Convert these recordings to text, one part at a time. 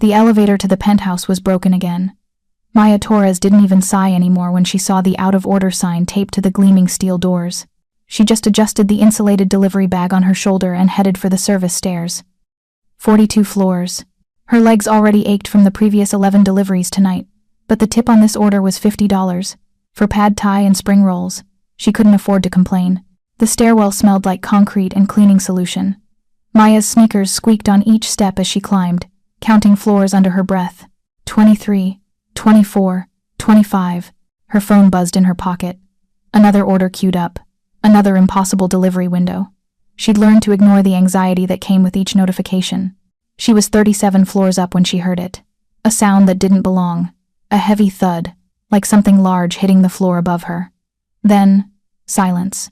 The elevator to the penthouse was broken again. Maya Torres didn't even sigh anymore when she saw the out-of-order sign taped to the gleaming steel doors. She just adjusted the insulated delivery bag on her shoulder and headed for the service stairs. 42 floors. Her legs already ached from the previous 11 deliveries tonight, but the tip on this order was $50. For pad thai and spring rolls, she couldn't afford to complain. The stairwell smelled like concrete and cleaning solution. Maya's sneakers squeaked on each step as she climbed, counting floors under her breath. 23, 24, 25. Her phone buzzed in her pocket. Another order queued up. Another impossible delivery window. She'd learned to ignore the anxiety that came with each notification. She was 37 floors up when she heard it. A sound that didn't belong. A heavy thud, like something large hitting the floor above her. Then, silence.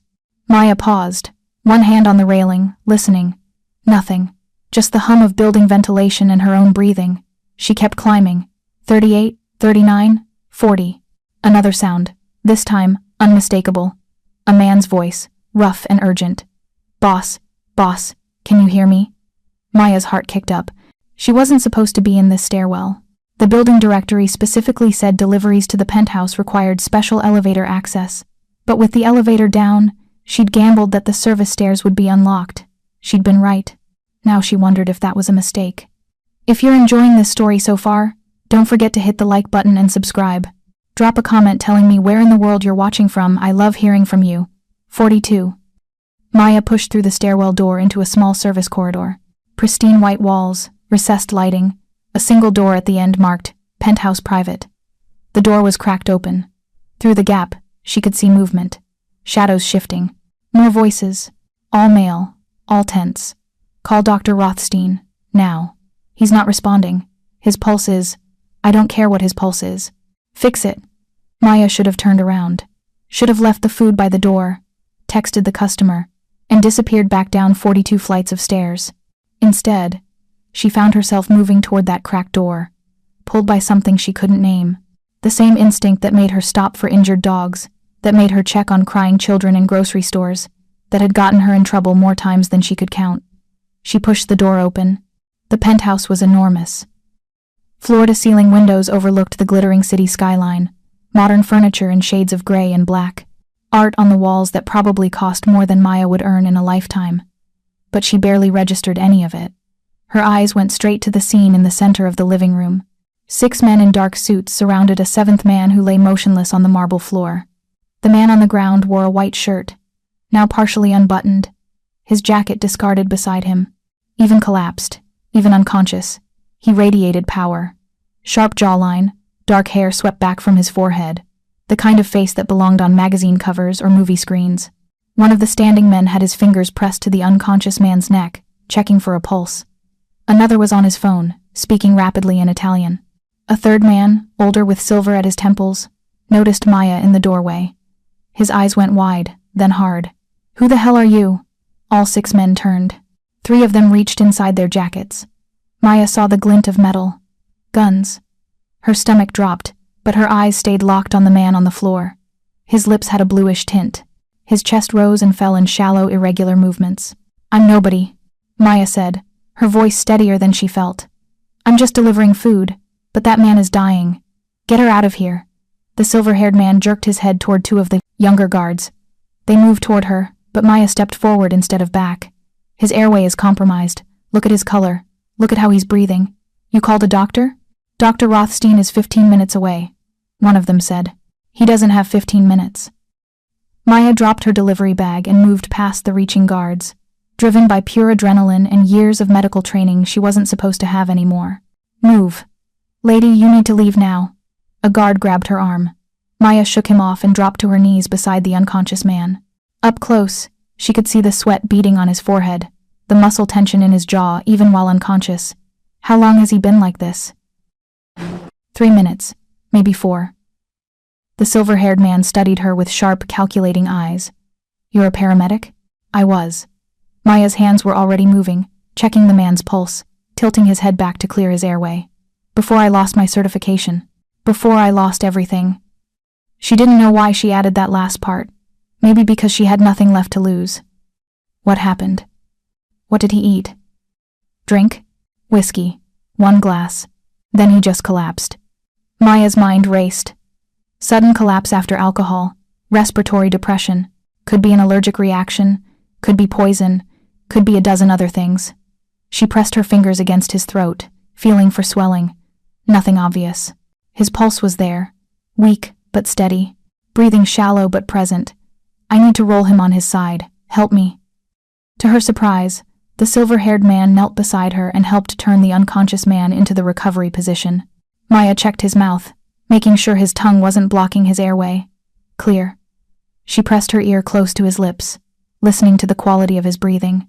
Maya paused, one hand on the railing, listening. Nothing. Just the hum of building ventilation and her own breathing. She kept climbing. 38, 39, 40. Another sound, this time unmistakable. A man's voice, rough and urgent. Boss, can you hear me? Maya's heart kicked up. She wasn't supposed to be in this stairwell. The building directory specifically said deliveries to the penthouse required special elevator access. But with the elevator down, she'd gambled that the service stairs would be unlocked. She'd been right. Now she wondered if that was a mistake. If you're enjoying this story so far, don't forget to hit the like button and subscribe. Drop a comment telling me where in the world you're watching from. I love hearing from you. 42. Maya pushed through the stairwell door into a small service corridor. Pristine white walls, recessed lighting, a single door at the end marked, Penthouse Private. The door was cracked open. Through the gap, she could see movement. Shadows shifting. More voices. All male. All tense. Call Dr. Rothstein. Now. He's not responding. His pulse is... I don't care what his pulse is. Fix it. Maya should have turned around. Should have left the food by the door, texted the customer, and disappeared back down 42 flights of stairs. Instead, she found herself moving toward that cracked door, pulled by something she couldn't name. The same instinct that made her stop for injured dogs, that made her check on crying children in grocery stores, that had gotten her in trouble more times than she could count. She pushed the door open. The penthouse was enormous. Floor-to-ceiling windows overlooked the glittering city skyline, modern furniture in shades of gray and black, art on the walls that probably cost more than Maya would earn in a lifetime. But she barely registered any of it. Her eyes went straight to the scene in the center of the living room. 6 men in dark suits surrounded a 7th man who lay motionless on the marble floor. The man on the ground wore a white shirt, now partially unbuttoned, his jacket discarded beside him. Even collapsed, even unconscious, he radiated power. Sharp jawline, dark hair swept back from his forehead, the kind of face that belonged on magazine covers or movie screens. One of the standing men had his fingers pressed to the unconscious man's neck, checking for a pulse. Another was on his phone, speaking rapidly in Italian. A 3rd man, older with silver at his temples, noticed Maya in the doorway. His eyes went wide, then hard. Who the hell are you? All 6 men turned. 3 of them reached inside their jackets. Maya saw the glint of metal. Guns. Her stomach dropped, but her eyes stayed locked on the man on the floor. His lips had a bluish tint. His chest rose and fell in shallow, irregular movements. I'm nobody, Maya said, her voice steadier than she felt. I'm just delivering food, but that man is dying. Get her out of here. The silver-haired man jerked his head toward 2 of the younger guards. They moved toward her, but Maya stepped forward instead of back. His airway is compromised. Look at his color. Look at how he's breathing. You called a doctor? Dr. Rothstein is 15 minutes away, one of them said. He doesn't have 15 minutes. Maya dropped her delivery bag and moved past the reaching guards, driven by pure adrenaline and years of medical training she wasn't supposed to have anymore. Move. Lady, you need to leave now. A guard grabbed her arm. Maya shook him off and dropped to her knees beside the unconscious man. Up close, she could see the sweat beading on his forehead, the muscle tension in his jaw even while unconscious. How long has he been like this? 3 minutes, maybe 4. The silver-haired man studied her with sharp, calculating eyes. You're a paramedic? I was. Maya's hands were already moving, checking the man's pulse, tilting his head back to clear his airway. Before I lost my certification. Before I lost everything. She didn't know why she added that last part. Maybe because she had nothing left to lose. What happened? What did he eat? Drink? Whiskey. 1 glass. Then he just collapsed. Maya's mind raced. Sudden collapse after alcohol, respiratory depression, could be an allergic reaction, could be poison, could be a dozen other things. She pressed her fingers against his throat, feeling for swelling. Nothing obvious. His pulse was there, weak but steady, breathing shallow but present. I need to roll him on his side. Help me. To her surprise, the silver-haired man knelt beside her and helped turn the unconscious man into the recovery position. Maya checked his mouth, making sure his tongue wasn't blocking his airway. Clear. She pressed her ear close to his lips, listening to the quality of his breathing.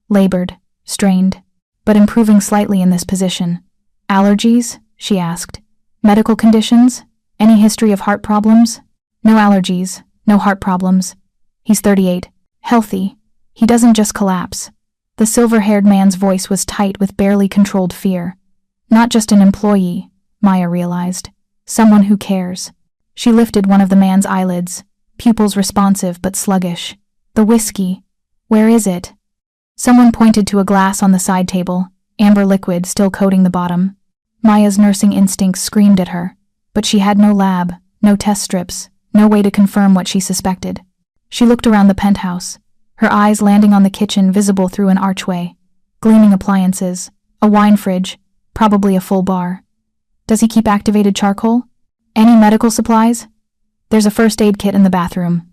Labored, strained, but improving slightly in this position. Allergies? She asked. Medical conditions? Any history of heart problems? No allergies, no heart problems. He's 38. Healthy. He doesn't just collapse. The silver-haired man's voice was tight with barely controlled fear. Not just an employee, Maya realized. Someone who cares. She lifted one of the man's eyelids, pupils responsive but sluggish. The whiskey. Where is it? Someone pointed to a glass on the side table, amber liquid still coating the bottom. Maya's nursing instincts screamed at her, but she had no lab, no test strips, no way to confirm what she suspected. She looked around the penthouse, her eyes landing on the kitchen visible through an archway. Gleaming appliances, a wine fridge, probably a full bar. Does he keep activated charcoal? Any medical supplies? There's a first aid kit in the bathroom.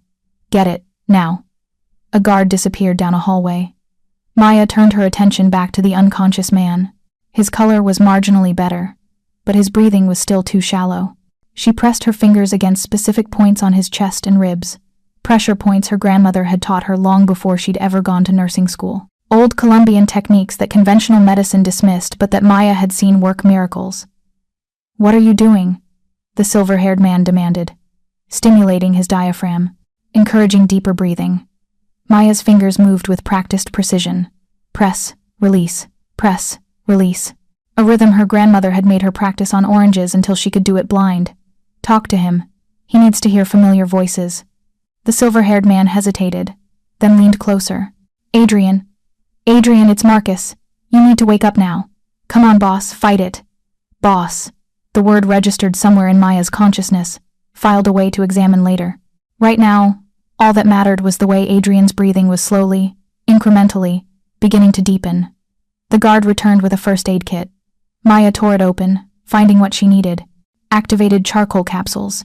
Get it, now. A guard disappeared down a hallway. Maya turned her attention back to the unconscious man. His color was marginally better, but his breathing was still too shallow. She pressed her fingers against specific points on his chest and ribs, pressure points her grandmother had taught her long before she'd ever gone to nursing school. Old Colombian techniques that conventional medicine dismissed but that Maya had seen work miracles. What are you doing? The silver-haired man demanded, stimulating his diaphragm, encouraging deeper breathing. Maya's fingers moved with practiced precision. Press, release, press, release. A rhythm her grandmother had made her practice on oranges until she could do it blind. Talk to him. He needs to hear familiar voices. The silver-haired man hesitated, then leaned closer. Adrian. Adrian, it's Marcus. You need to wake up now. Come on, boss, fight it. Boss. The word registered somewhere in Maya's consciousness, filed away to examine later. Right now, all that mattered was the way Adrian's breathing was slowly, incrementally, beginning to deepen. The guard returned with a first aid kit. Maya tore it open, finding what she needed. Activated charcoal capsules.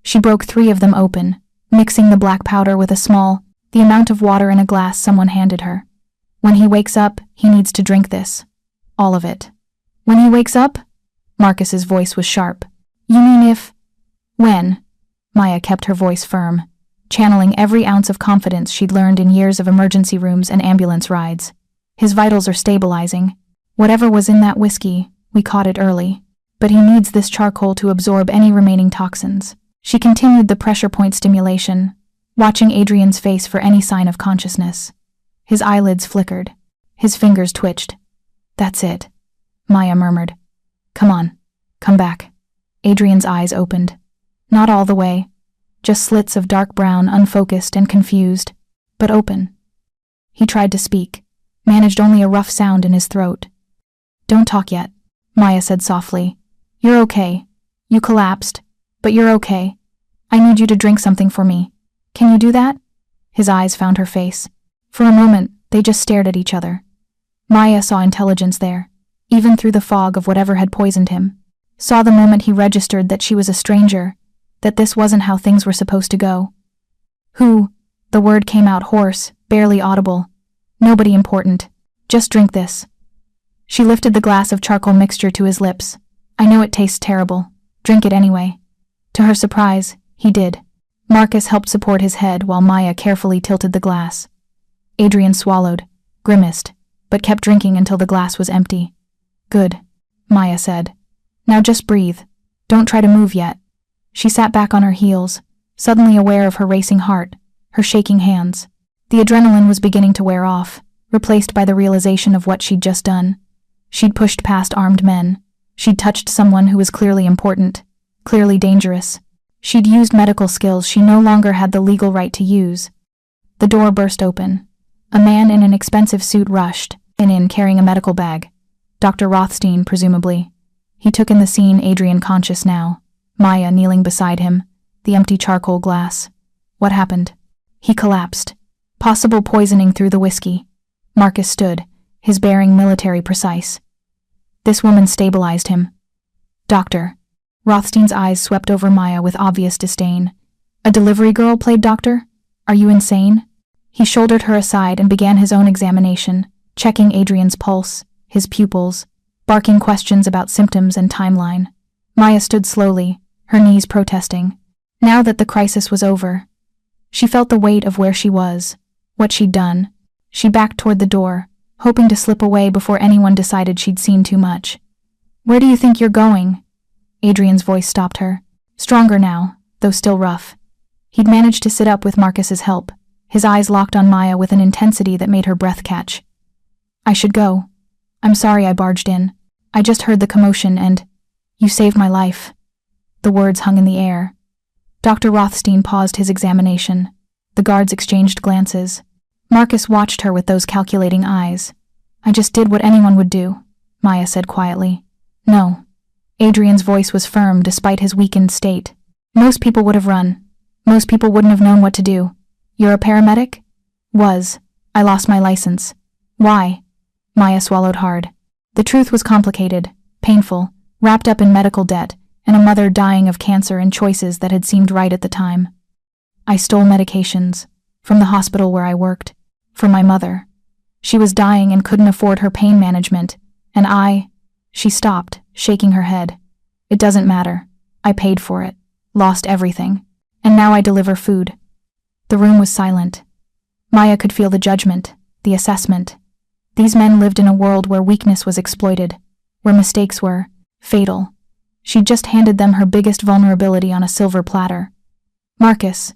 She broke 3 of them open, mixing the black powder with the amount of water in a glass someone handed her. When he wakes up, he needs to drink this. All of it. When he wakes up? Marcus's voice was sharp. You mean if? When? Maya kept her voice firm, channeling every ounce of confidence she'd learned in years of emergency rooms and ambulance rides. His vitals are stabilizing. Whatever was in that whiskey, we caught it early. But he needs this charcoal to absorb any remaining toxins. She continued the pressure point stimulation, watching Adrian's face for any sign of consciousness. His eyelids flickered. His fingers twitched. That's it, Maya murmured. Come on, come back. Adrian's eyes opened. Not all the way, just slits of dark brown, unfocused and confused, but open. He tried to speak, managed only a rough sound in his throat. Don't talk yet, Maya said softly. You're okay. You collapsed, but you're okay. I need you to drink something for me. Can you do that? His eyes found her face. For a moment, they just stared at each other. Maya saw intelligence there, even through the fog of whatever had poisoned him. Saw the moment he registered that she was a stranger, that this wasn't how things were supposed to go. Who? The word came out hoarse, barely audible. Nobody important. Just drink this. She lifted the glass of charcoal mixture to his lips. I know it tastes terrible. Drink it anyway. To her surprise, he did. Marcus helped support his head while Maya carefully tilted the glass. Adrian swallowed, grimaced, but kept drinking until the glass was empty. Good, Maya said. Now just breathe. Don't try to move yet. She sat back on her heels, suddenly aware of her racing heart, her shaking hands. The adrenaline was beginning to wear off, replaced by the realization of what she'd just done. She'd pushed past armed men. She'd touched someone who was clearly important, clearly dangerous. She'd used medical skills she no longer had the legal right to use. The door burst open. A man in an expensive suit rushed in carrying a medical bag. Dr. Rothstein, presumably. He took in the scene, Adrian conscious now. Maya kneeling beside him, the empty charcoal glass. What happened? He collapsed. Possible poisoning through the whiskey. Marcus stood, his bearing military precise. This woman stabilized him. Doctor. Rothstein's eyes swept over Maya with obvious disdain. A delivery girl played doctor? Are you insane? He shouldered her aside and began his own examination, checking Adrian's pulse, his pupils, barking questions about symptoms and timeline. Maya stood slowly, her knees protesting. Now that the crisis was over, she felt the weight of where she was, what she'd done. She backed toward the door, hoping to slip away before anyone decided she'd seen too much. Where do you think you're going? Adrian's voice stopped her, stronger now, though still rough. He'd managed to sit up with Marcus's help, his eyes locked on Maya with an intensity that made her breath catch. I should go. I'm sorry I barged in. I just heard the commotion and... You saved my life. The words hung in the air. Dr. Rothstein paused his examination. The guards exchanged glances. Marcus watched her with those calculating eyes. I just did what anyone would do, Maya said quietly. No. Adrian's voice was firm despite his weakened state. Most people would have run. Most people wouldn't have known what to do. You're a paramedic? Was. I lost my license. Why? Maya swallowed hard. The truth was complicated, painful, wrapped up in medical debt, and a mother dying of cancer and choices that had seemed right at the time. I stole medications. From the hospital where I worked. For my mother. She was dying and couldn't afford her pain management, and She stopped, shaking her head. It doesn't matter. I paid for it. Lost everything. And now I deliver food. The room was silent. Maya could feel the judgment, the assessment. These men lived in a world where weakness was exploited, where mistakes were fatal. She'd just handed them her biggest vulnerability on a silver platter. Marcus,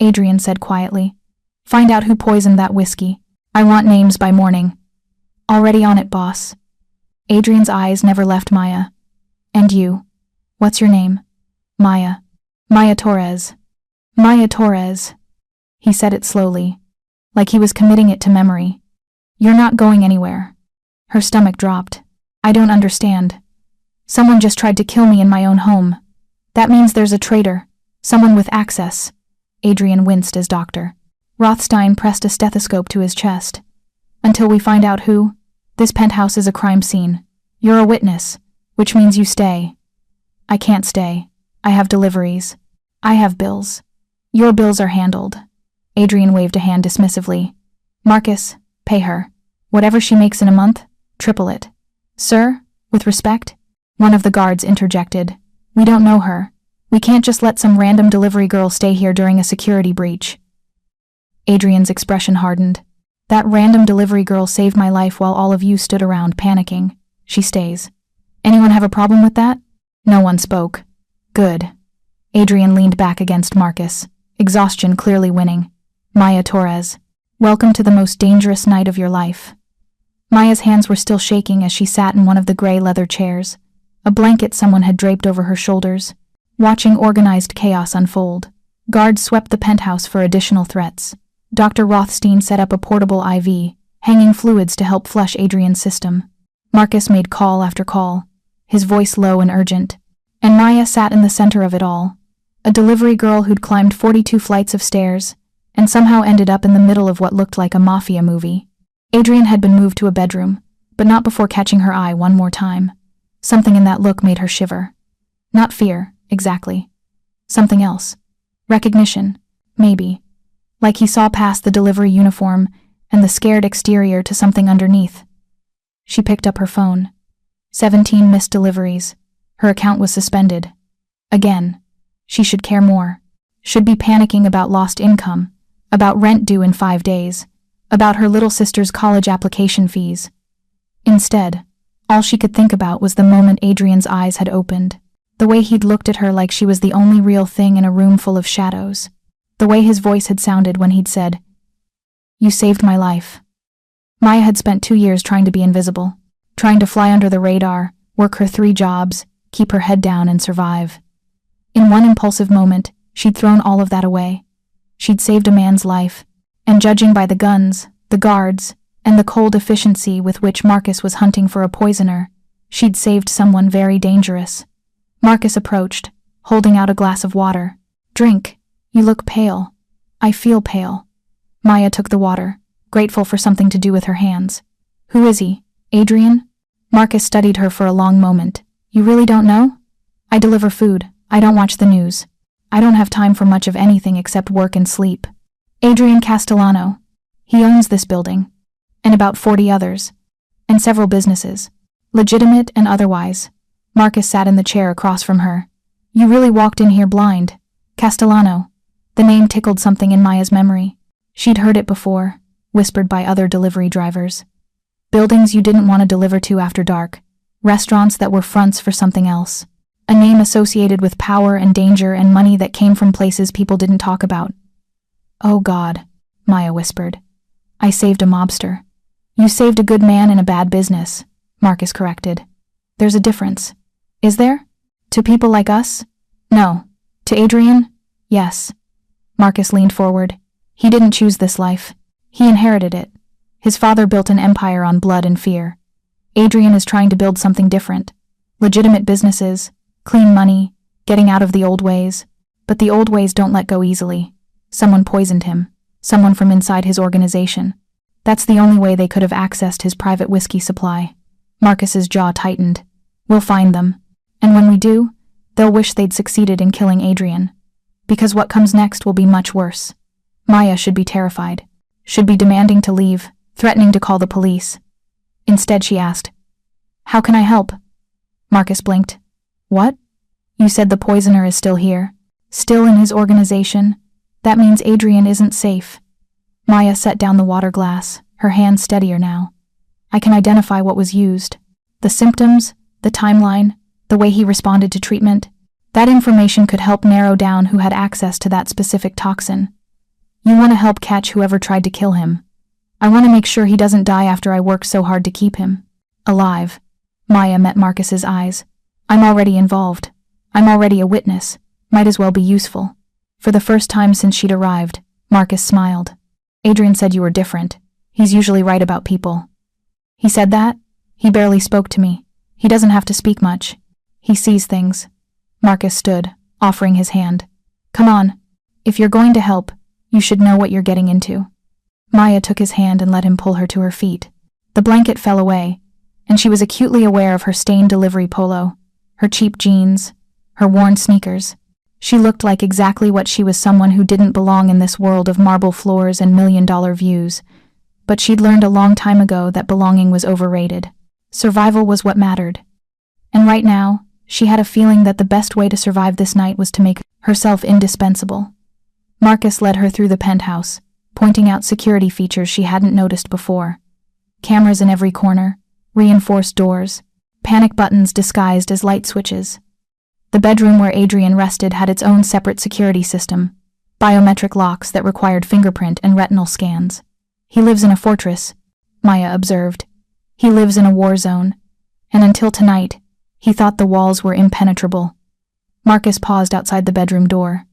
Adrian said quietly. Find out who poisoned that whiskey. I want names by morning. Already on it, boss. Adrian's eyes never left Maya. And you? What's your name? Maya. Maya Torres. Maya Torres. He said it slowly, like he was committing it to memory. You're not going anywhere. Her stomach dropped. I don't understand. Someone just tried to kill me in my own home. That means there's a traitor, someone with access. Adrian winced as doctor. Rothstein pressed a stethoscope to his chest. Until we find out who, this penthouse is a crime scene. You're a witness, which means you stay. I can't stay. I have deliveries. I have bills. Your bills are handled. Adrian waved a hand dismissively. Marcus, pay her. Whatever she makes in a month, triple it. Sir, with respect? One of the guards interjected. We don't know her. We can't just let some random delivery girl stay here during a security breach. Adrian's expression hardened. That random delivery girl saved my life while all of you stood around panicking. She stays. Anyone have a problem with that? No one spoke. Good. Adrian leaned back against Marcus, exhaustion clearly winning. Maya Torres, welcome to the most dangerous night of your life. Maya's hands were still shaking as she sat in one of the gray leather chairs, a blanket someone had draped over her shoulders, watching organized chaos unfold. Guards swept the penthouse for additional threats. Dr. Rothstein set up a portable IV, hanging fluids to help flush Adrian's system. Marcus made call after call, his voice low and urgent. And Maya sat in the center of it all, a delivery girl who'd climbed 42 flights of stairs and somehow ended up in the middle of what looked like a Mafia movie. Adrian had been moved to a bedroom, but not before catching her eye one more time. Something in that look made her shiver. Not fear, exactly. Something else. Recognition, maybe. Like he saw past the delivery uniform and the scared exterior to something underneath. She picked up her phone. 17 missed deliveries. Her account was suspended. Again. She should care more. Should be panicking about lost income, about rent due in 5 days, about her little sister's college application fees. Instead, all she could think about was the moment Adrian's eyes had opened, the way he'd looked at her like she was the only real thing in a room full of shadows, the way his voice had sounded when he'd said, "You saved my life." Maya had spent 2 years trying to be invisible, trying to fly under the radar, work her 3 jobs, keep her head down and survive. In one impulsive moment, she'd thrown all of that away. She'd saved a man's life, and judging by the guns, the guards, and the cold efficiency with which Marcus was hunting for a poisoner, She'd saved someone very dangerous. Marcus approached, holding out a glass of water. "Drink. You look pale." "I feel pale." Maya took the water, grateful for something to do with her hands. "Who is he? Adrian?" Marcus studied her for a long moment. "You really don't know?" "I deliver food. I don't watch the news. I don't have time for much of anything except work and sleep." "Adrian Castellano. He owns this building. And about 40 others. And several businesses. Legitimate and otherwise." Marcus sat in the chair across from her. "You really walked in here blind. Castellano." The name tickled something in Maya's memory. She'd heard it before, whispered by other delivery drivers. Buildings you didn't want to deliver to after dark. Restaurants that were fronts for something else. A name associated with power and danger and money that came from places people didn't talk about. "Oh God," Maya whispered. "I saved a mobster." "You saved a good man in a bad business," Marcus corrected. "There's a difference." "Is there? To people like us?" "No. To Adrian? Yes." Marcus leaned forward. "He didn't choose this life. He inherited it. His father built an empire on blood and fear. Adrian is trying to build something different. Legitimate businesses, clean money, getting out of the old ways. But the old ways don't let go easily. Someone poisoned him. Someone from inside his organization. That's the only way they could have accessed his private whiskey supply." Marcus's jaw tightened. "We'll find them. And when we do, they'll wish they'd succeeded in killing Adrian. Because what comes next will be much worse." Maya should be terrified. Should be demanding to leave, threatening to call the police. Instead she asked, "How can I help?" Marcus blinked. "What? You said the poisoner is still here? Still in his organization? That means Adrian isn't safe." Maya set down the water glass, her hand steadier now. "I can identify what was used. The symptoms, the timeline, the way he responded to treatment. That information could help narrow down who had access to that specific toxin. You want to help catch whoever tried to kill him. I want to make sure he doesn't die after I worked so hard to keep him alive." Maya met Marcus's eyes. "I'm already involved. I'm already a witness. Might as well be useful." For the first time since she'd arrived, Marcus smiled. "Adrian said you were different. He's usually right about people." "He said that? He barely spoke to me. He doesn't have to speak much. He sees things." Marcus stood, offering his hand. "Come on. If you're going to help, you should know what you're getting into." Maya took his hand and let him pull her to her feet. The blanket fell away, and she was acutely aware of her stained delivery polo, her cheap jeans, her worn sneakers. She looked like exactly what she was, someone who didn't belong in this world of marble floors and million-dollar views. But she'd learned a long time ago that belonging was overrated. Survival was what mattered. And right now, she had a feeling that the best way to survive this night was to make herself indispensable. Marcus led her through the penthouse, pointing out security features she hadn't noticed before. Cameras in every corner, reinforced doors, panic buttons disguised as light switches. The bedroom where Adrian rested had its own separate security system, biometric locks that required fingerprint and retinal scans. "He lives in a fortress," Maya observed. "He lives in a war zone. And until tonight, he thought the walls were impenetrable." Marcus paused outside the bedroom door.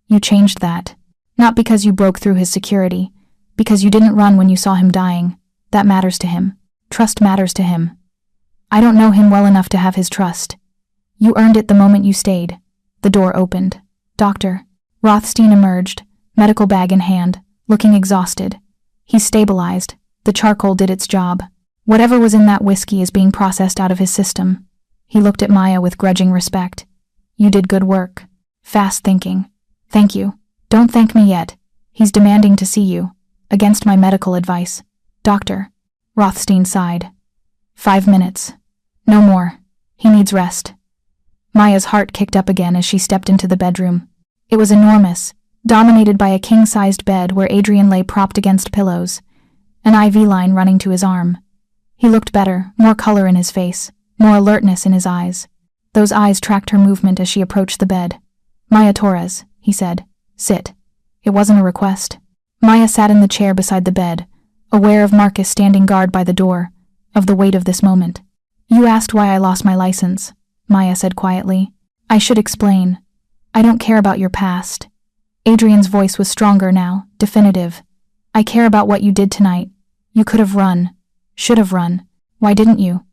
"You changed that. Not because you broke through his security, because you didn't run when you saw him dying. That matters to him. Trust matters to him. I don't know him well enough to have his trust. You earned it the moment you stayed." The door opened. Dr. Rothstein emerged, medical bag in hand, looking exhausted. He's stabilized. The charcoal did its job. Whatever was in that whiskey is being processed out of his system. He looked at Maya with grudging respect. "You did good work. Fast thinking. Thank you." "Don't thank me yet. He's demanding to see you. Against my medical advice." "Doctor." Rothstein sighed. 5 minutes. No more. He needs rest." Maya's heart kicked up again as she stepped into the bedroom. It was enormous, dominated by a king-sized bed where Adrian lay propped against pillows, an IV line running to his arm. He looked better, more color in his face, more alertness in his eyes. Those eyes tracked her movement as she approached the bed. "Maya Torres," he said. "Sit." It wasn't a request. Maya sat in the chair beside the bed, aware of Marcus standing guard by the door, of the weight of this moment. "You asked why I lost my license," Maya said quietly. "I should explain. I don't care about your past." Adrian's voice was stronger now, definitive. "I care about what you did tonight. You could have run. Should have run. Why didn't you?"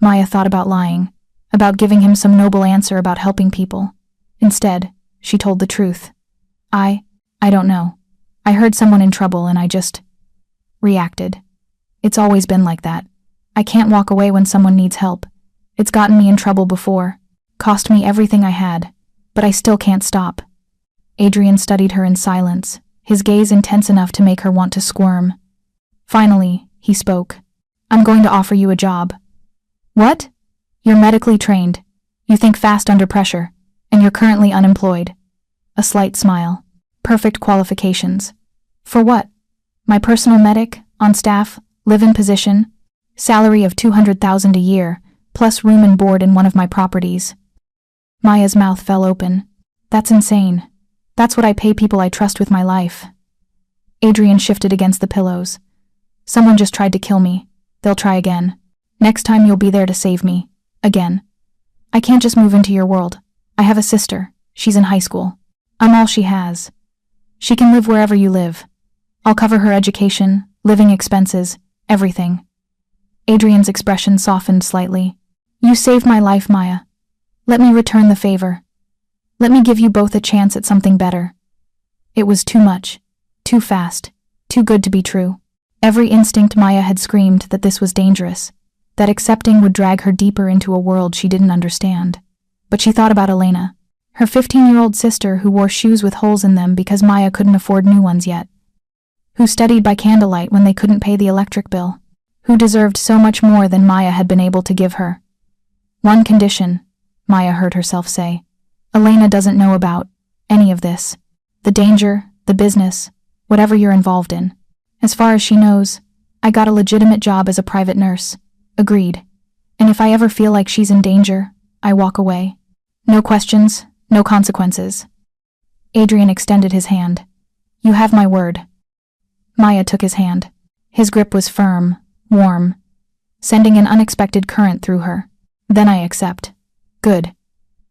Maya thought about lying, about giving him some noble answer about helping people. Instead, she told the truth. I don't know. I heard someone in trouble and I just reacted. It's always been like that. I can't walk away when someone needs help. It's gotten me in trouble before, cost me everything I had, but I still can't stop. Adrian studied her in silence, his gaze intense enough to make her want to squirm. Finally, he spoke. I'm going to offer you a job. What? You're medically trained. You think fast under pressure, and you're currently unemployed. A slight smile. Perfect qualifications. For what? My personal medic, on staff, live-in position, salary of $200,000 a year, plus room and board in one of my properties. Maya's mouth fell open. That's insane. That's what I pay people I trust with my life. Adrian shifted against the pillows. Someone just tried to kill me. They'll try again. Next time you'll be there to save me. Again. I can't just move into your world. I have a sister. She's in high school. I'm all she has. She can live wherever you live. I'll cover her education, living expenses, everything. Adrian's expression softened slightly. You saved my life, Maya. Let me return the favor. Let me give you both a chance at something better. It was too much, too fast, too good to be true. Every instinct Maya had screamed that this was dangerous, that accepting would drag her deeper into a world she didn't understand. But she thought about Elena, her 15-year-old sister who wore shoes with holes in them because Maya couldn't afford new ones yet, who studied by candlelight when they couldn't pay the electric bill, who deserved so much more than Maya had been able to give her. One condition, Maya heard herself say. Elena doesn't know about any of this. The danger, the business, whatever you're involved in. As far as she knows, I got a legitimate job as a private nurse. Agreed. And if I ever feel like she's in danger, I walk away. No questions, no consequences. Adrian extended his hand. You have my word. Maya took his hand. His grip was firm, warm, sending an unexpected current through her. Then I accept. Good.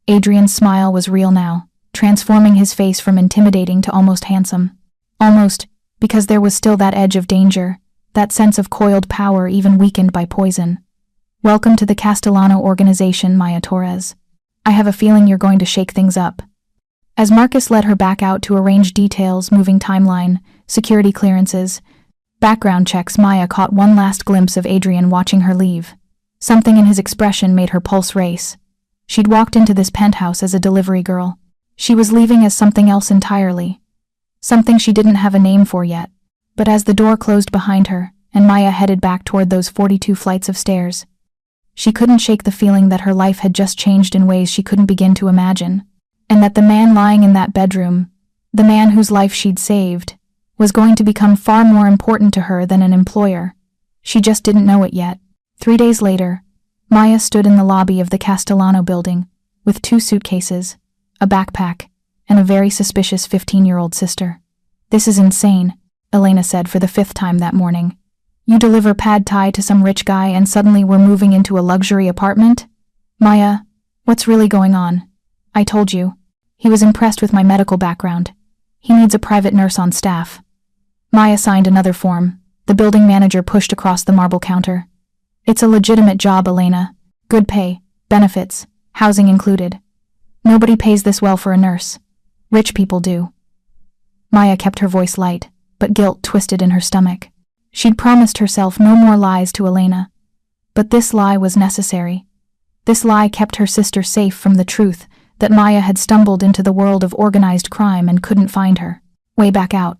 Adrian's smile was real now, transforming his face from intimidating to almost handsome. Almost, because there was still that edge of danger, that sense of coiled power even weakened by poison. Welcome to the Castellano organization, Maya Torres. I have a feeling you're going to shake things up. As Marcus led her back out to arrange details, moving timeline, security clearances, background checks, Maya caught one last glimpse of Adrian watching her leave. Something in his expression made her pulse race. She'd walked into this penthouse as a delivery girl. She was leaving as something else entirely. Something she didn't have a name for yet. But as the door closed behind her, and Maya headed back toward those 42 flights of stairs, she couldn't shake the feeling that her life had just changed in ways she couldn't begin to imagine, and that the man lying in that bedroom, the man whose life she'd saved, was going to become far more important to her than an employer. She just didn't know it yet. 3 days later, Maya stood in the lobby of the Castellano building, with 2 suitcases, a backpack, and a very suspicious 15-year-old sister. This is insane, Elena said for the 5th time that morning. You deliver pad thai to some rich guy and suddenly we're moving into a luxury apartment? Maya, what's really going on? I told you. He was impressed with my medical background. He needs a private nurse on staff. Maya signed another form. The building manager pushed across the marble counter. It's a legitimate job, Elena. Good pay, benefits, housing included. Nobody pays this well for a nurse. Rich people do. Maya kept her voice light, but guilt twisted in her stomach. She'd promised herself no more lies to Elena. But this lie was necessary. This lie kept her sister safe from the truth that Maya had stumbled into the world of organized crime and couldn't find her way back out.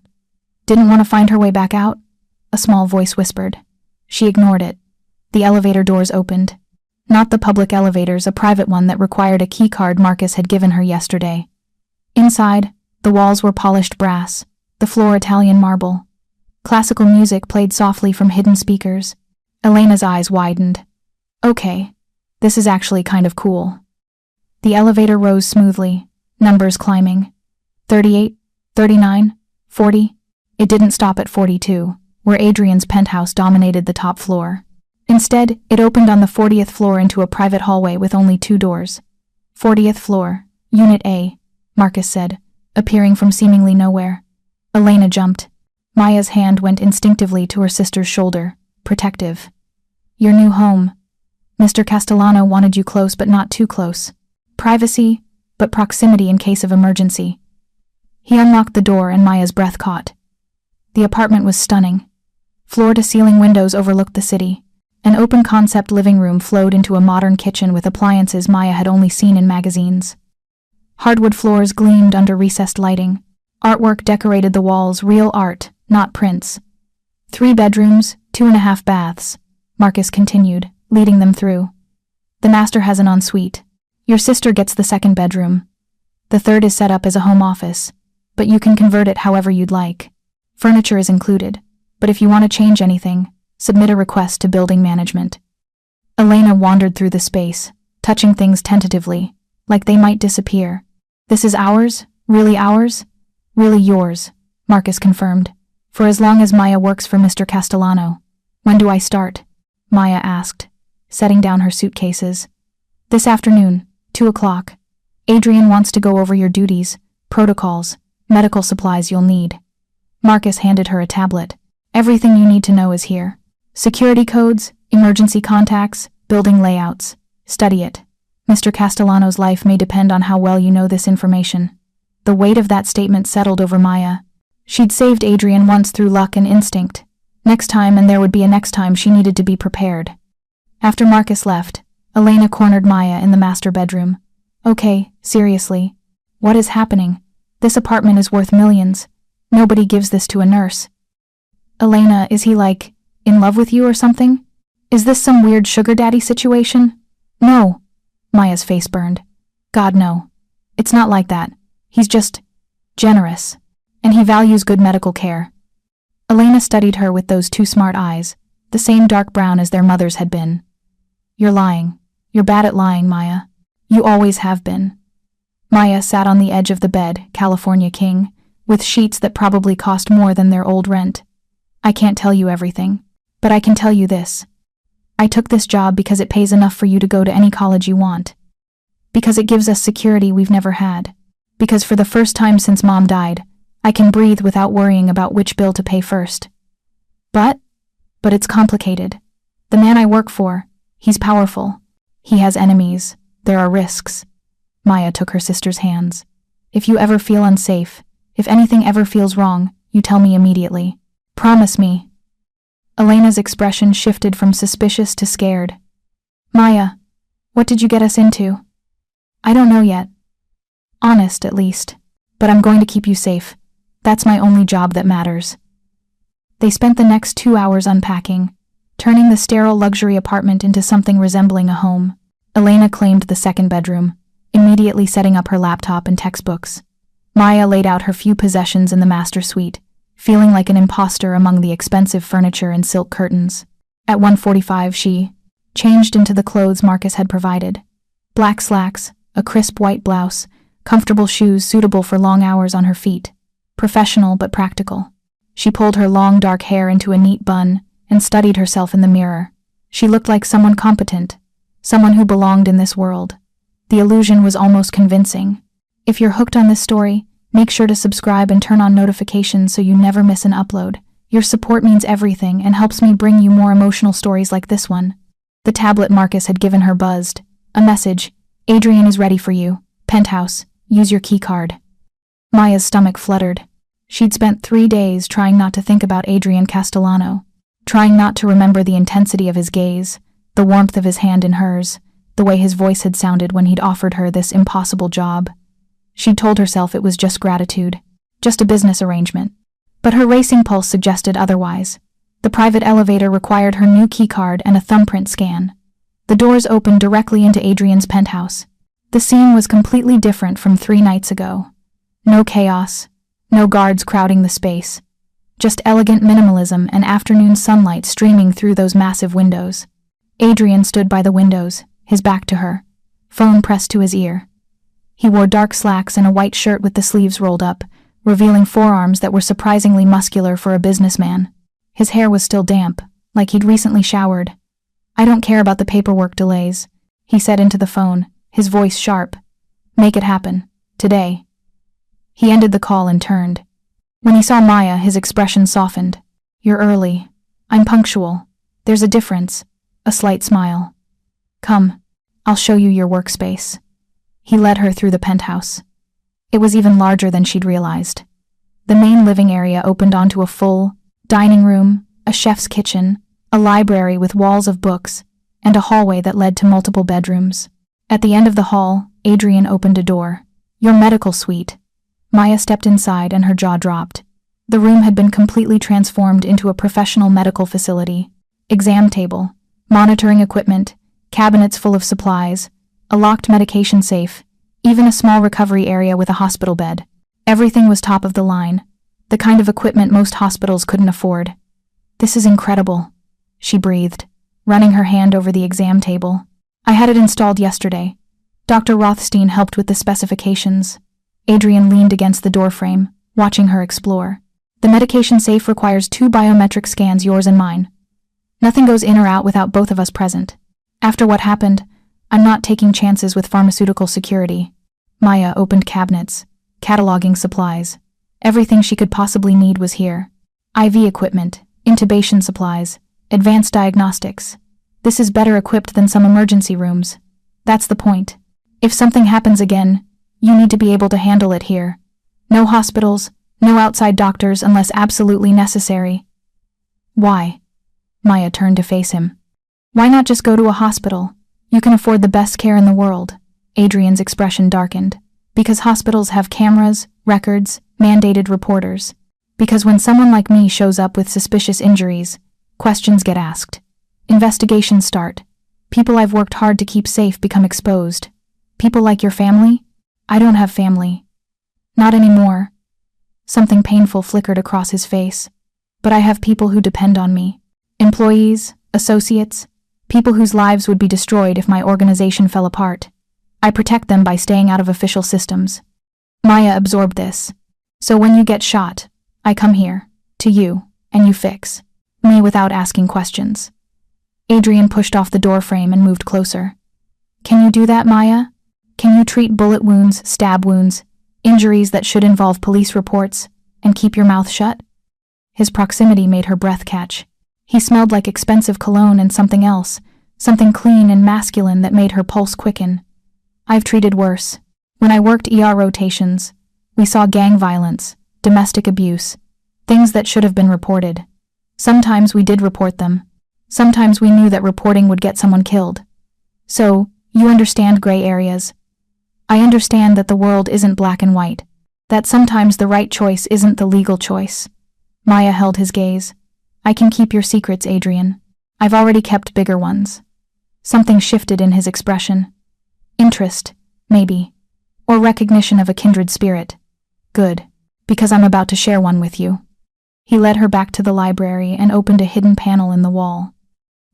Didn't want to find her way back out? A small voice whispered. She ignored it. The elevator doors opened. Not the public elevators, a private one that required a key card Marcus had given her yesterday. Inside, the walls were polished brass, the floor Italian marble. Classical music played softly from hidden speakers. Elena's eyes widened. Okay, this is actually kind of cool. The elevator rose smoothly, numbers climbing. 38, 39, 40. It didn't stop at 42, where Adrian's penthouse dominated the top floor. Instead, it opened on the 40th floor into a private hallway with only 2 doors. 40th floor, Unit A, Marcus said, appearing from seemingly nowhere. Elena jumped. Maya's hand went instinctively to her sister's shoulder, protective. Your new home. Mr. Castellano wanted you close but not too close. Privacy, but proximity in case of emergency. He unlocked the door and Maya's breath caught. The apartment was stunning. Floor-to-ceiling windows overlooked the city. An open-concept living room flowed into a modern kitchen with appliances Maya had only seen in magazines. Hardwood floors gleamed under recessed lighting. Artwork decorated the walls, real art, not prints. 3 bedrooms, 2.5 baths, Marcus continued, leading them through. The master has an ensuite. Your sister gets the 2nd bedroom. The 3rd is set up as a home office, but you can convert it however you'd like. Furniture is included, but if you want to change anything, submit a request to building management. Elena wandered through the space, touching things tentatively, like they might disappear. This is ours? Really ours? Really yours, Marcus confirmed. For as long as Maya works for Mr. Castellano. When do I start? Maya asked, setting down her suitcases. This afternoon, 2 o'clock. Adrian wants to go over your duties, protocols, medical supplies you'll need. Marcus handed her a tablet. Everything you need to know is here. Security codes, emergency contacts, building layouts. Study it. Mr. Castellano's life may depend on how well you know this information. The weight of that statement settled over Maya. She'd saved Adrian once through luck and instinct. Next time, and there would be a next time, she needed to be prepared. After Marcus left, Elena cornered Maya in the master bedroom. Okay, seriously. What is happening? This apartment is worth millions. Nobody gives this to a nurse. Elena, is he like, in love with you or something? Is this some weird sugar daddy situation? No. Maya's face burned. God, no. It's not like that. He's just generous. And he values good medical care. Elena studied her with those 2 smart eyes, the same dark brown as their mother's had been. You're lying. You're bad at lying, Maya. You always have been. Maya sat on the edge of the bed, California king, with sheets that probably cost more than their old rent. I can't tell you everything, but I can tell you this. I took this job because it pays enough for you to go to any college you want. Because it gives us security we've never had. Because for the first time since Mom died, I can breathe without worrying about which bill to pay first. But it's complicated. The man I work for, he's powerful. He has enemies. There are risks. Maya took her sister's hands. If you ever feel unsafe, if anything ever feels wrong, you tell me immediately. Promise me. Elena's expression shifted from suspicious to scared. Maya, what did you get us into? I don't know yet. Honest, at least. But I'm going to keep you safe. That's my only job that matters. They spent the next 2 hours unpacking, turning the sterile luxury apartment into something resembling a home. Elena claimed the 2nd bedroom, immediately setting up her laptop and textbooks. Maya laid out her few possessions in the master suite, feeling like an imposter among the expensive furniture and silk curtains. At 1:45 she changed into the clothes Marcus had provided. Black slacks, a crisp white blouse, comfortable shoes suitable for long hours on her feet. Professional but practical. She pulled her long dark hair into a neat bun and studied herself in the mirror. She looked like someone competent, someone who belonged in this world. The illusion was almost convincing. If you're hooked on this story, make sure to subscribe and turn on notifications so you never miss an upload. Your support means everything and helps me bring you more emotional stories like this one. The tablet Marcus had given her buzzed. A message. Adrian is ready for you. Penthouse. Use your keycard. Maya's stomach fluttered. She'd spent 3 days trying not to think about Adrian Castellano, trying not to remember the intensity of his gaze, the warmth of his hand in hers, the way his voice had sounded when he'd offered her this impossible job. She'd told herself it was just gratitude, just a business arrangement. But her racing pulse suggested otherwise. The private elevator required her new keycard and a thumbprint scan. The doors opened directly into Adrian's penthouse. The scene was completely different from 3 nights ago. No chaos, no guards crowding the space. Just elegant minimalism and afternoon sunlight streaming through those massive windows. Adrian stood by the windows, his back to her, phone pressed to his ear. He wore dark slacks and a white shirt with the sleeves rolled up, revealing forearms that were surprisingly muscular for a businessman. His hair was still damp, like he'd recently showered. I don't care about the paperwork delays, he said into the phone, his voice sharp. Make it happen. Today. He ended the call and turned. When he saw Maya, his expression softened. You're early. I'm punctual. There's a difference. A slight smile. Come, I'll show you your workspace. He led her through the penthouse. It was even larger than she'd realized. The main living area opened onto a full dining room, a chef's kitchen, a library with walls of books, and a hallway that led to multiple bedrooms. At the end of the hall, Adrian opened a door. Your medical suite. Maya stepped inside and her jaw dropped. The room had been completely transformed into a professional medical facility. Exam table, monitoring equipment, cabinets full of supplies, a locked medication safe, even a small recovery area with a hospital bed. Everything was top of the line, the kind of equipment most hospitals couldn't afford. This is incredible, she breathed, running her hand over the exam table. I had it installed yesterday. Dr. Rothstein helped with the specifications. Adrian leaned against the doorframe, watching her explore. The medication safe requires 2 biometric scans, yours and mine. Nothing goes in or out without both of us present. After what happened, I'm not taking chances with pharmaceutical security. Maya opened cabinets, cataloging supplies. Everything she could possibly need was here. IV equipment, intubation supplies, advanced diagnostics. This is better equipped than some emergency rooms. That's the point. If something happens again, you need to be able to handle it here. No hospitals, no outside doctors unless absolutely necessary. Why? Maya turned to face him. Why not just go to a hospital? You can afford the best care in the world. Adrian's expression darkened. Because hospitals have cameras, records, mandated reporters. Because when someone like me shows up with suspicious injuries, questions get asked. Investigations start. People I've worked hard to keep safe become exposed. People like your family? I don't have family. Not anymore. Something painful flickered across his face. But I have people who depend on me. Employees, associates, people whose lives would be destroyed if my organization fell apart. I protect them by staying out of official systems. Maya absorbed this. So when you get shot, I come here, to you, and you fix me without asking questions. Adrian pushed off the doorframe and moved closer. Can you do that, Maya? Can you treat bullet wounds, stab wounds, injuries that should involve police reports, and keep your mouth shut? His proximity made her breath catch. He smelled like expensive cologne and something else, something clean and masculine that made her pulse quicken. I've treated worse. When I worked ER rotations, we saw gang violence, domestic abuse, things that should have been reported. Sometimes we did report them. Sometimes we knew that reporting would get someone killed. So, you understand gray areas. I understand that the world isn't black and white, that sometimes the right choice isn't the legal choice. Maya held his gaze. I can keep your secrets, Adrian. I've already kept bigger ones. Something shifted in his expression. Interest, maybe. Or recognition of a kindred spirit. Good, because I'm about to share one with you. He led her back to the library and opened a hidden panel in the wall.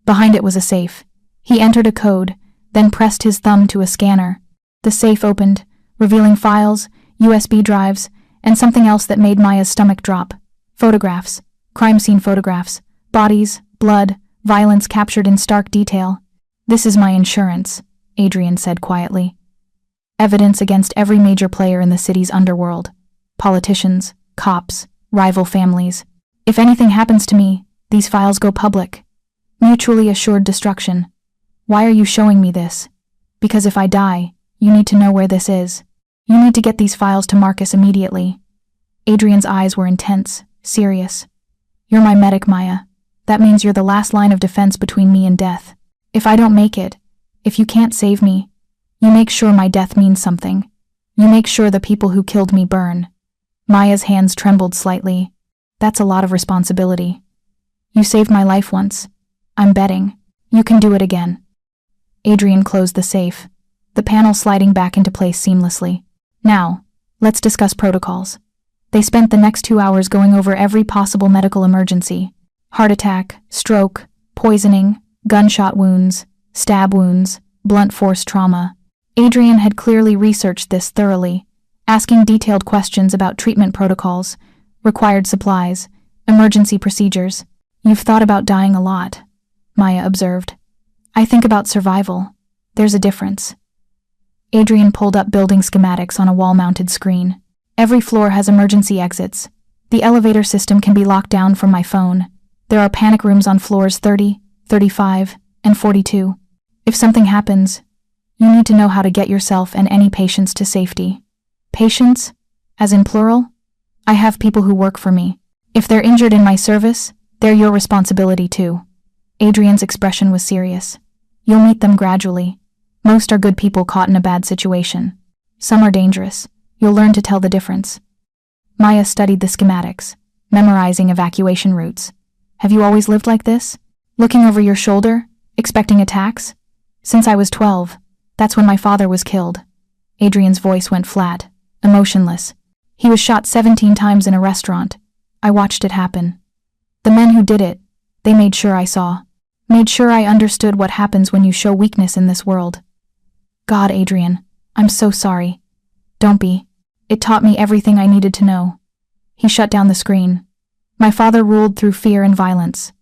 Behind it was a safe. He entered a code, then pressed his thumb to a scanner. The safe opened, revealing files, USB drives, and something else that made Maya's stomach drop. Photographs. Crime scene photographs, bodies, blood, violence captured in stark detail. This is my insurance, Adrian said quietly. Evidence against every major player in the city's underworld. Politicians, cops, rival families. If anything happens to me, these files go public. Mutually assured destruction. Why are you showing me this? Because if I die, you need to know where this is. You need to get these files to Marcus immediately. Adrian's eyes were intense, serious. You're my medic, Maya. That means you're the last line of defense between me and death. If I don't make it, if you can't save me, you make sure my death means something. You make sure the people who killed me burn. Maya's hands trembled slightly. That's a lot of responsibility. You saved my life once. I'm betting you can do it again. Adrian closed the safe, the panel sliding back into place seamlessly. Now, let's discuss protocols. They spent the next 2 hours going over every possible medical emergency. Heart attack, stroke, poisoning, gunshot wounds, stab wounds, blunt force trauma. Adrian had clearly researched this thoroughly, asking detailed questions about treatment protocols, required supplies, emergency procedures. You've thought about dying a lot, Maya observed. I think about survival. There's a difference. Adrian pulled up building schematics on a wall-mounted screen. Every floor has emergency exits. The elevator system can be locked down from my phone. There are panic rooms on floors 30, 35, and 42. If something happens, you need to know how to get yourself and any patients to safety. Patients? As in plural? I have people who work for me. If they're injured in my service, they're your responsibility too. Adrian's expression was serious. You'll meet them gradually. Most are good people caught in a bad situation. Some are dangerous. You'll learn to tell the difference. Maya studied the schematics, memorizing evacuation routes. Have you always lived like this? Looking over your shoulder, expecting attacks? Since I was 12, that's when my father was killed. Adrian's voice went flat, emotionless. He was shot 17 times in a restaurant. I watched it happen. The men who did it, they made sure I saw. Made sure I understood what happens when you show weakness in this world. God, Adrian, I'm so sorry. Don't be. It taught me everything I needed to know. He shut down the screen. My father ruled through fear and violence.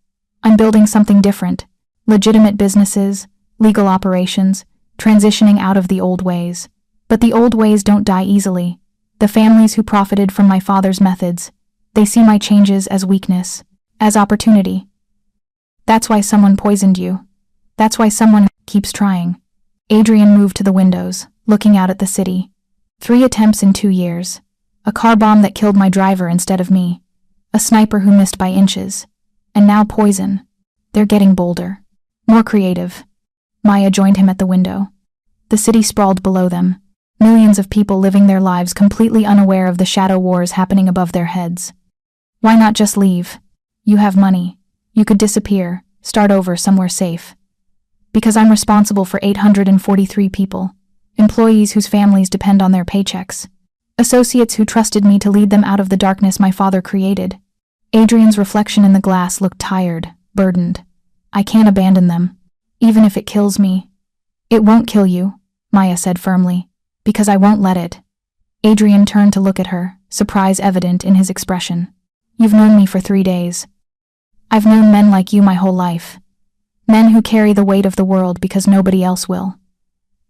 I'm building something different. Legitimate businesses, legal operations, transitioning out of the old ways. But the old ways don't die easily. The families who profited from my father's methods, they see my changes as weakness, as opportunity. That's why someone poisoned you. That's why someone keeps trying. Adrian moved to the windows, looking out at the city. 3 attempts in 2 years. A car bomb that killed my driver instead of me. A sniper who missed by inches. And now poison. They're getting bolder. More creative. Maya joined him at the window. The city sprawled below them. Millions of people living their lives completely unaware of the shadow wars happening above their heads. Why not just leave? You have money. You could disappear, start over somewhere safe. Because I'm responsible for 843 people. Employees whose families depend on their paychecks. Associates who trusted me to lead them out of the darkness my father created. Adrian's reflection in the glass looked tired, burdened. I can't abandon them. Even if it kills me. It won't kill you, Maya said firmly. Because I won't let it. Adrian turned to look at her, surprise evident in his expression. You've known me for 3 days. I've known men like you my whole life. Men who carry the weight of the world because nobody else will.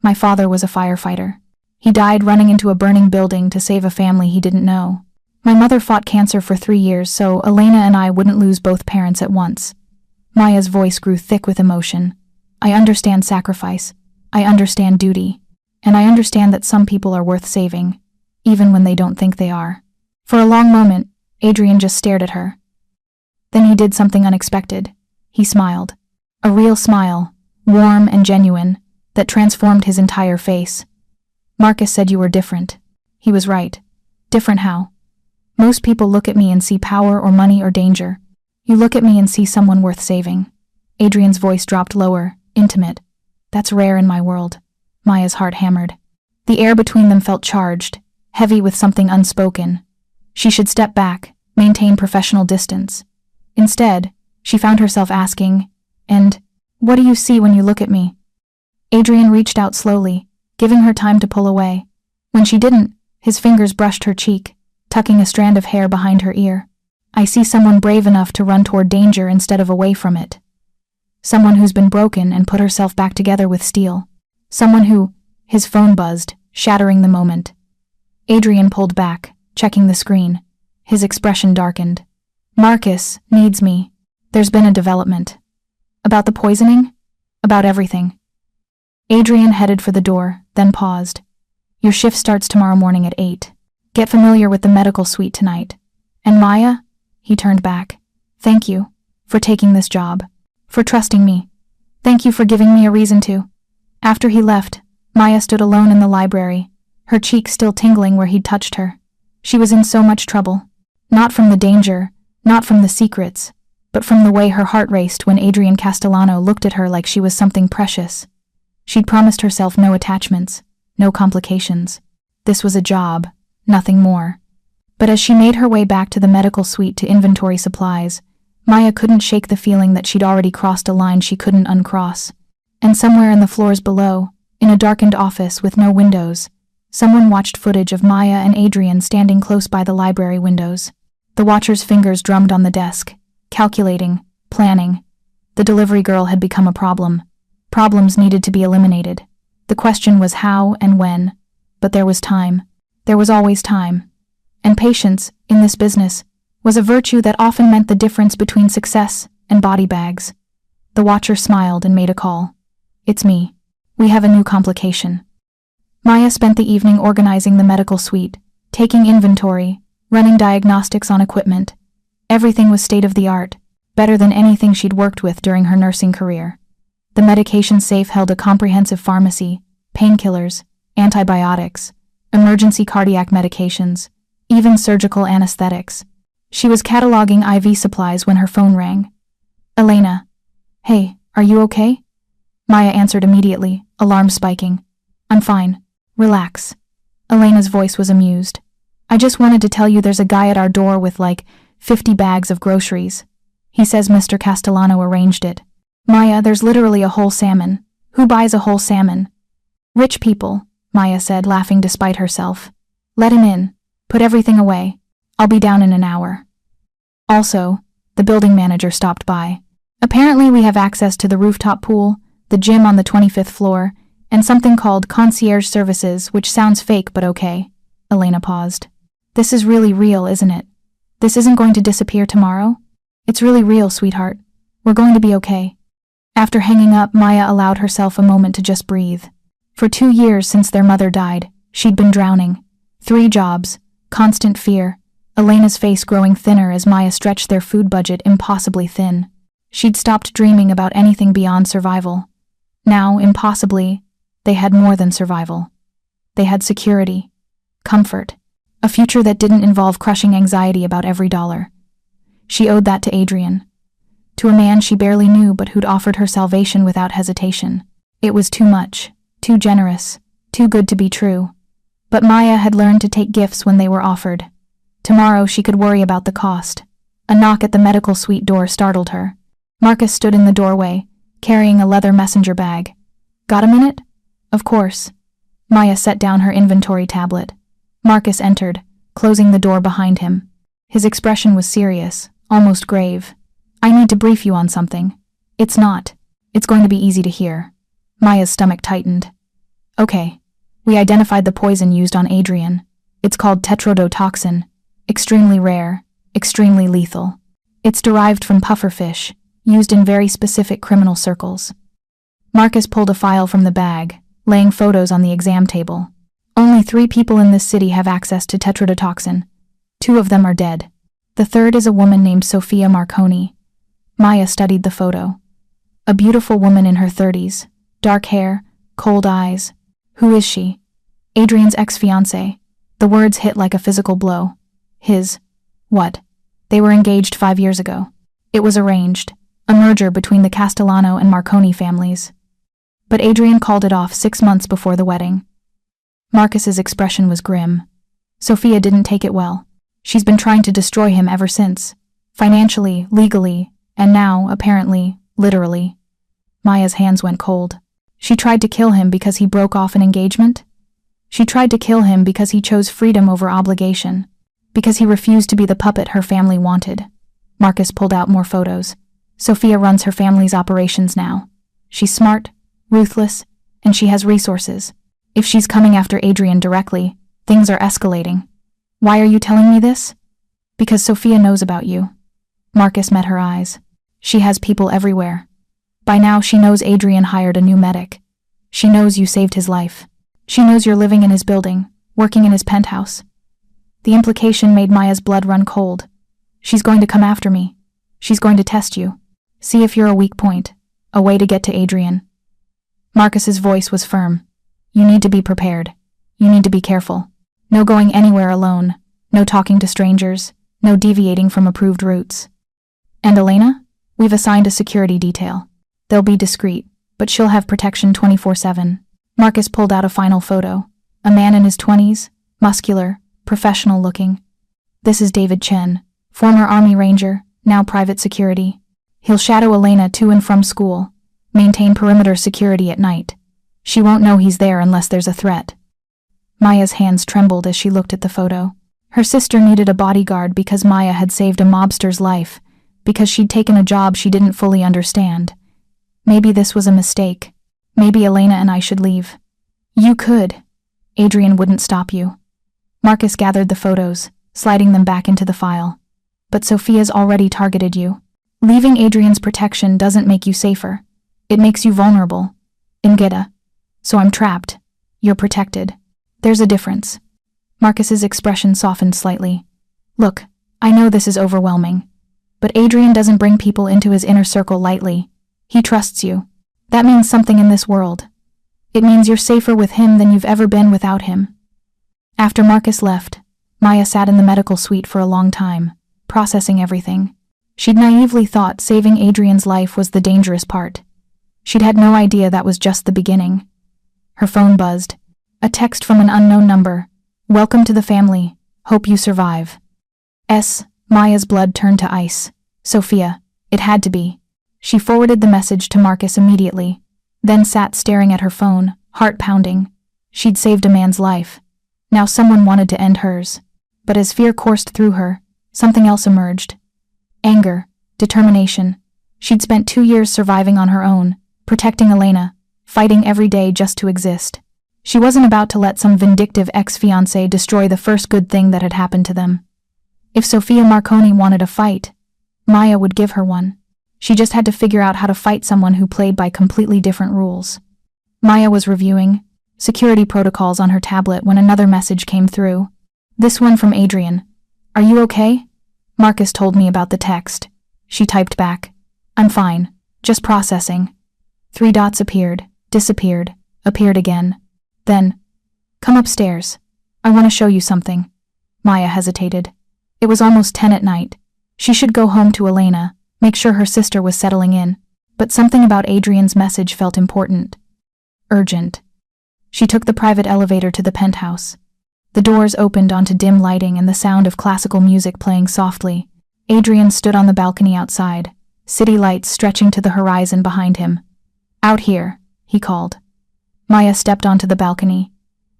My father was a firefighter. He died running into a burning building to save a family he didn't know. My mother fought cancer for 3 years so Elena and I wouldn't lose both parents at once. Maya's voice grew thick with emotion. I understand sacrifice. I understand duty. And I understand that some people are worth saving, even when they don't think they are. For a long moment, Adrian just stared at her. Then he did something unexpected. He smiled. A real smile, warm and genuine, that transformed his entire face. Marcus said you were different. He was right. Different how? Most people look at me and see power or money or danger. You look at me and see someone worth saving. Adrian's voice dropped lower, intimate. That's rare in my world. Maya's heart hammered. The air between them felt charged, heavy with something unspoken. She should step back, maintain professional distance. Instead, she found herself asking, and, what do you see when you look at me? Adrian reached out slowly, giving her time to pull away. When she didn't, his fingers brushed her cheek, tucking a strand of hair behind her ear. I see someone brave enough to run toward danger instead of away from it. Someone who's been broken and put herself back together with steel. Someone who, his phone buzzed, shattering the moment. Adrian pulled back, checking the screen. His expression darkened. Marcus needs me. There's been a development. About the poisoning? About everything. Adrian headed for the door, then paused. Your shift starts tomorrow morning at 8. Get familiar with the medical suite tonight. And Maya? He turned back. Thank you for taking this job. For trusting me. Thank you for giving me a reason to. After he left, Maya stood alone in the library, her cheek still tingling where he'd touched her. She was in so much trouble. Not from the danger, not from the secrets, but from the way her heart raced when Adrian Castellano looked at her like she was something precious. She'd promised herself no attachments, no complications. This was a job, nothing more. But as she made her way back to the medical suite to inventory supplies, Maya couldn't shake the feeling that she'd already crossed a line she couldn't uncross. And somewhere in the floors below, in a darkened office with no windows, someone watched footage of Maya and Adrian standing close by the library windows. The watcher's fingers drummed on the desk, calculating, planning. The delivery girl had become a problem. Problems needed to be eliminated. The question was how and when. But there was time. There was always time. And patience, in this business, was a virtue that often meant the difference between success and body bags. The watcher smiled and made a call. It's me. We have a new complication. Maya spent the evening organizing the medical suite, taking inventory, running diagnostics on equipment. Everything was state-of-the-art, better than anything she'd worked with during her nursing career. The medication safe held a comprehensive pharmacy, painkillers, antibiotics, emergency cardiac medications, even surgical anesthetics. She was cataloging IV supplies when her phone rang. Elena. Hey, are you okay? Maya answered immediately, alarm spiking. I'm fine. Relax. Elena's voice was amused. I just wanted to tell you there's a guy at our door with like 50 bags of groceries. He says Mr. Castellano arranged it. Maya, there's literally a whole salmon. Who buys a whole salmon? Rich people, Maya said, laughing despite herself. Let him in. Put everything away. I'll be down in an hour. Also, the building manager stopped by. Apparently we have access to the rooftop pool, the gym on the 25th floor, and something called concierge services, which sounds fake but okay. Elena paused. This is really real, isn't it? This isn't going to disappear tomorrow? It's really real, sweetheart. We're going to be okay. After hanging up, Maya allowed herself a moment to just breathe. For 2 years since their mother died, she'd been drowning. 3 jobs, constant fear, Elena's face growing thinner as Maya stretched their food budget impossibly thin. She'd stopped dreaming about anything beyond survival. Now, impossibly, they had more than survival. They had security, comfort, a future that didn't involve crushing anxiety about every dollar. She owed that to Adrian. To a man she barely knew but who'd offered her salvation without hesitation. It was too much, too generous, too good to be true. But Maya had learned to take gifts when they were offered. Tomorrow she could worry about the cost. A knock at the medical suite door startled her. Marcus stood in the doorway, carrying a leather messenger bag. Got a minute? Of course. Maya set down her inventory tablet. Marcus entered, closing the door behind him. His expression was serious, almost grave. I need to brief you on something. It's going to be easy to hear. Maya's stomach tightened. Okay. We identified the poison used on Adrian. It's called tetrodotoxin. Extremely rare, extremely lethal. It's derived from pufferfish, used in very specific criminal circles. Marcus pulled a file from the bag, laying photos on the exam table. Only 3 people in this city have access to tetrodotoxin. 2 of them are dead. The third is a woman named Sofia Marconi. Maya studied the photo. A beautiful woman in her 30s, dark hair, cold eyes. Who is she? Adrian's ex-fiancé. The words hit like a physical blow. His. What? They were engaged 5 years ago. It was arranged. A merger between the Castellano and Marconi families. But Adrian called it off 6 months before the wedding. Marcus's expression was grim. Sofia didn't take it well. She's been trying to destroy him ever since. Financially, legally, and now, apparently, literally. Maya's hands went cold. She tried to kill him because he broke off an engagement? She tried to kill him because he chose freedom over obligation, because he refused to be the puppet her family wanted. Marcus pulled out more photos. Sofia runs her family's operations now. She's smart, ruthless, and she has resources. If she's coming after Adrian directly, things are escalating. Why are you telling me this? Because Sofia knows about you. Marcus met her eyes. She has people everywhere. By now she knows Adrian hired a new medic. She knows you saved his life. She knows you're living in his building, working in his penthouse. The implication made Maya's blood run cold. She's going to come after me. She's going to test you. See if you're a weak point, a way to get to Adrian. Marcus's voice was firm. You need to be prepared. You need to be careful. No going anywhere alone. No talking to strangers. No deviating from approved routes. And Elena? We've assigned a security detail. They'll be discreet, but she'll have protection 24/7. Marcus pulled out a final photo. A man in his 20s, muscular, professional looking. This is David Chen, former Army Ranger, now private security. He'll shadow Elena to and from school, maintain perimeter security at night. She won't know he's there unless there's a threat. Maya's hands trembled as she looked at the photo. Her sister needed a bodyguard because Maya had saved a mobster's life, because she'd taken a job she didn't fully understand. Maybe this was a mistake. Maybe Elena and I should leave. You could. Adrian wouldn't stop you. Marcus gathered the photos, sliding them back into the file. But Sofia's already targeted you. Leaving Adrian's protection doesn't make you safer. It makes you vulnerable. Ingeta. So I'm trapped. You're protected. There's a difference. Marcus's expression softened slightly. Look, I know this is overwhelming. But Adrian doesn't bring people into his inner circle lightly. He trusts you. That means something in this world. It means you're safer with him than you've ever been without him. After Marcus left, Maya sat in the medical suite for a long time, processing everything. She'd naively thought saving Adrian's life was the dangerous part. She'd had no idea that was just the beginning. Her phone buzzed. A text from an unknown number. Welcome to the family. Hope you survive. Maya's blood turned to ice. Sophia. It had to be. She forwarded the message to Marcus immediately, then sat staring at her phone, heart pounding. She'd saved a man's life. Now someone wanted to end hers. But as fear coursed through her, something else emerged. Anger, determination. She'd spent 2 years surviving on her own, protecting Elena, fighting every day just to exist. She wasn't about to let some vindictive ex-fiancé destroy the first good thing that had happened to them. If Sophia Marconi wanted a fight, Maya would give her one. She just had to figure out how to fight someone who played by completely different rules. Maya was reviewing security protocols on her tablet when another message came through. This one from Adrian. Are you okay? Marcus told me about the text. She typed back. I'm fine. Just processing. 3 dots appeared, disappeared, appeared again. Then, come upstairs. I want to show you something. Maya hesitated. It was almost 10 at night. She should go home to Elena, make sure her sister was settling in. But something about Adrian's message felt important. Urgent. She took the private elevator to the penthouse. The doors opened onto dim lighting and the sound of classical music playing softly. Adrian stood on the balcony outside, city lights stretching to the horizon behind him. Out here, he called. Maya stepped onto the balcony.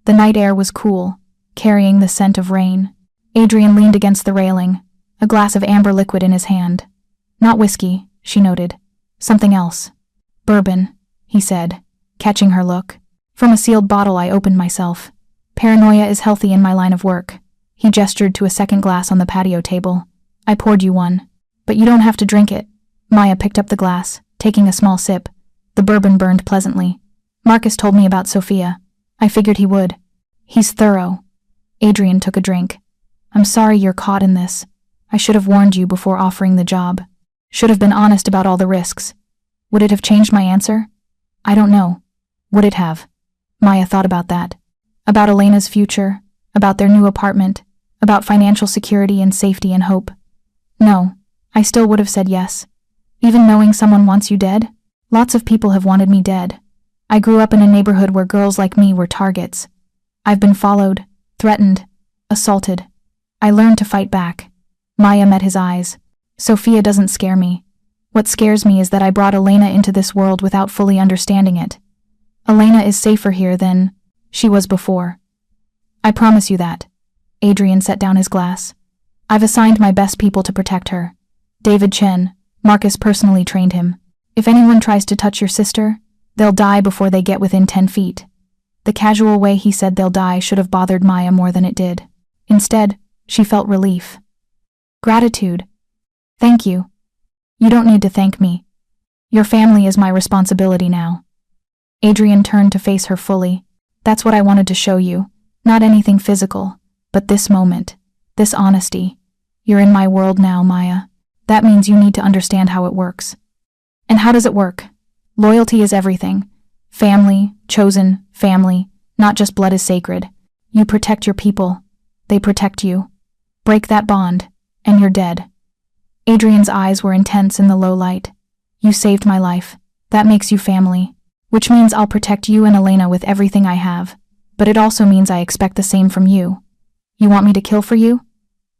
The night air was cool, carrying the scent of rain. Adrian leaned against the railing, a glass of amber liquid in his hand. Not whiskey, she noted. Something else. Bourbon, he said, catching her look. From a sealed bottle I opened myself. Paranoia is healthy in my line of work. He gestured to a second glass on the patio table. I poured you one. But you don't have to drink it. Maya picked up the glass, taking a small sip. The bourbon burned pleasantly. Marcus told me about Sophia. I figured he would. He's thorough. Adrian took a drink. I'm sorry you're caught in this. I should have warned you before offering the job. Should have been honest about all the risks. Would it have changed my answer? I don't know. Would it have? Maya thought about that. About Elena's future, about their new apartment, about financial security and safety and hope. No, I still would have said yes. Even knowing someone wants you dead? Lots of people have wanted me dead. I grew up in a neighborhood where girls like me were targets. I've been followed, threatened, assaulted. I learned to fight back. Maya met his eyes. Sophia doesn't scare me. What scares me is that I brought Elena into this world without fully understanding it. Elena is safer here than she was before. I promise you that. Adrian set down his glass. I've assigned my best people to protect her. David Chen, Marcus personally trained him. If anyone tries to touch your sister, they'll die before they get within 10 feet. The casual way he said they'll die should have bothered Maya more than it did. Instead, she felt relief. Gratitude. Thank you. You don't need to thank me. Your family is my responsibility now. Adrian turned to face her fully. That's what I wanted to show you. Not anything physical, but this moment, this honesty. You're in my world now, Maya. That means you need to understand how it works. And how does it work? Loyalty is everything. Family, chosen, family, not just blood is sacred. You protect your people. They protect you. Break that bond, and you're dead. Adrian's eyes were intense in the low light. You saved my life. That makes you family. Which means I'll protect you and Elena with everything I have. But it also means I expect the same from you. You want me to kill for you?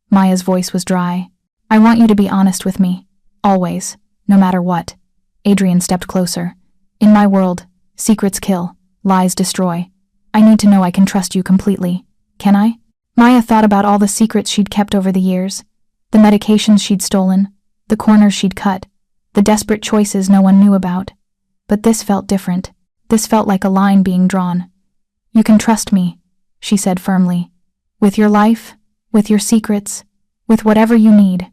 Maya's voice was dry. I want you to be honest with me. Always. No matter what. Adrian stepped closer. In my world, secrets kill. Lies destroy. I need to know I can trust you completely. Can I? Maya thought about all the secrets she'd kept over the years. The medications she'd stolen. The corners she'd cut. The desperate choices no one knew about. But this felt different. This felt like a line being drawn. You can trust me, she said firmly. With your life, with your secrets, with whatever you need.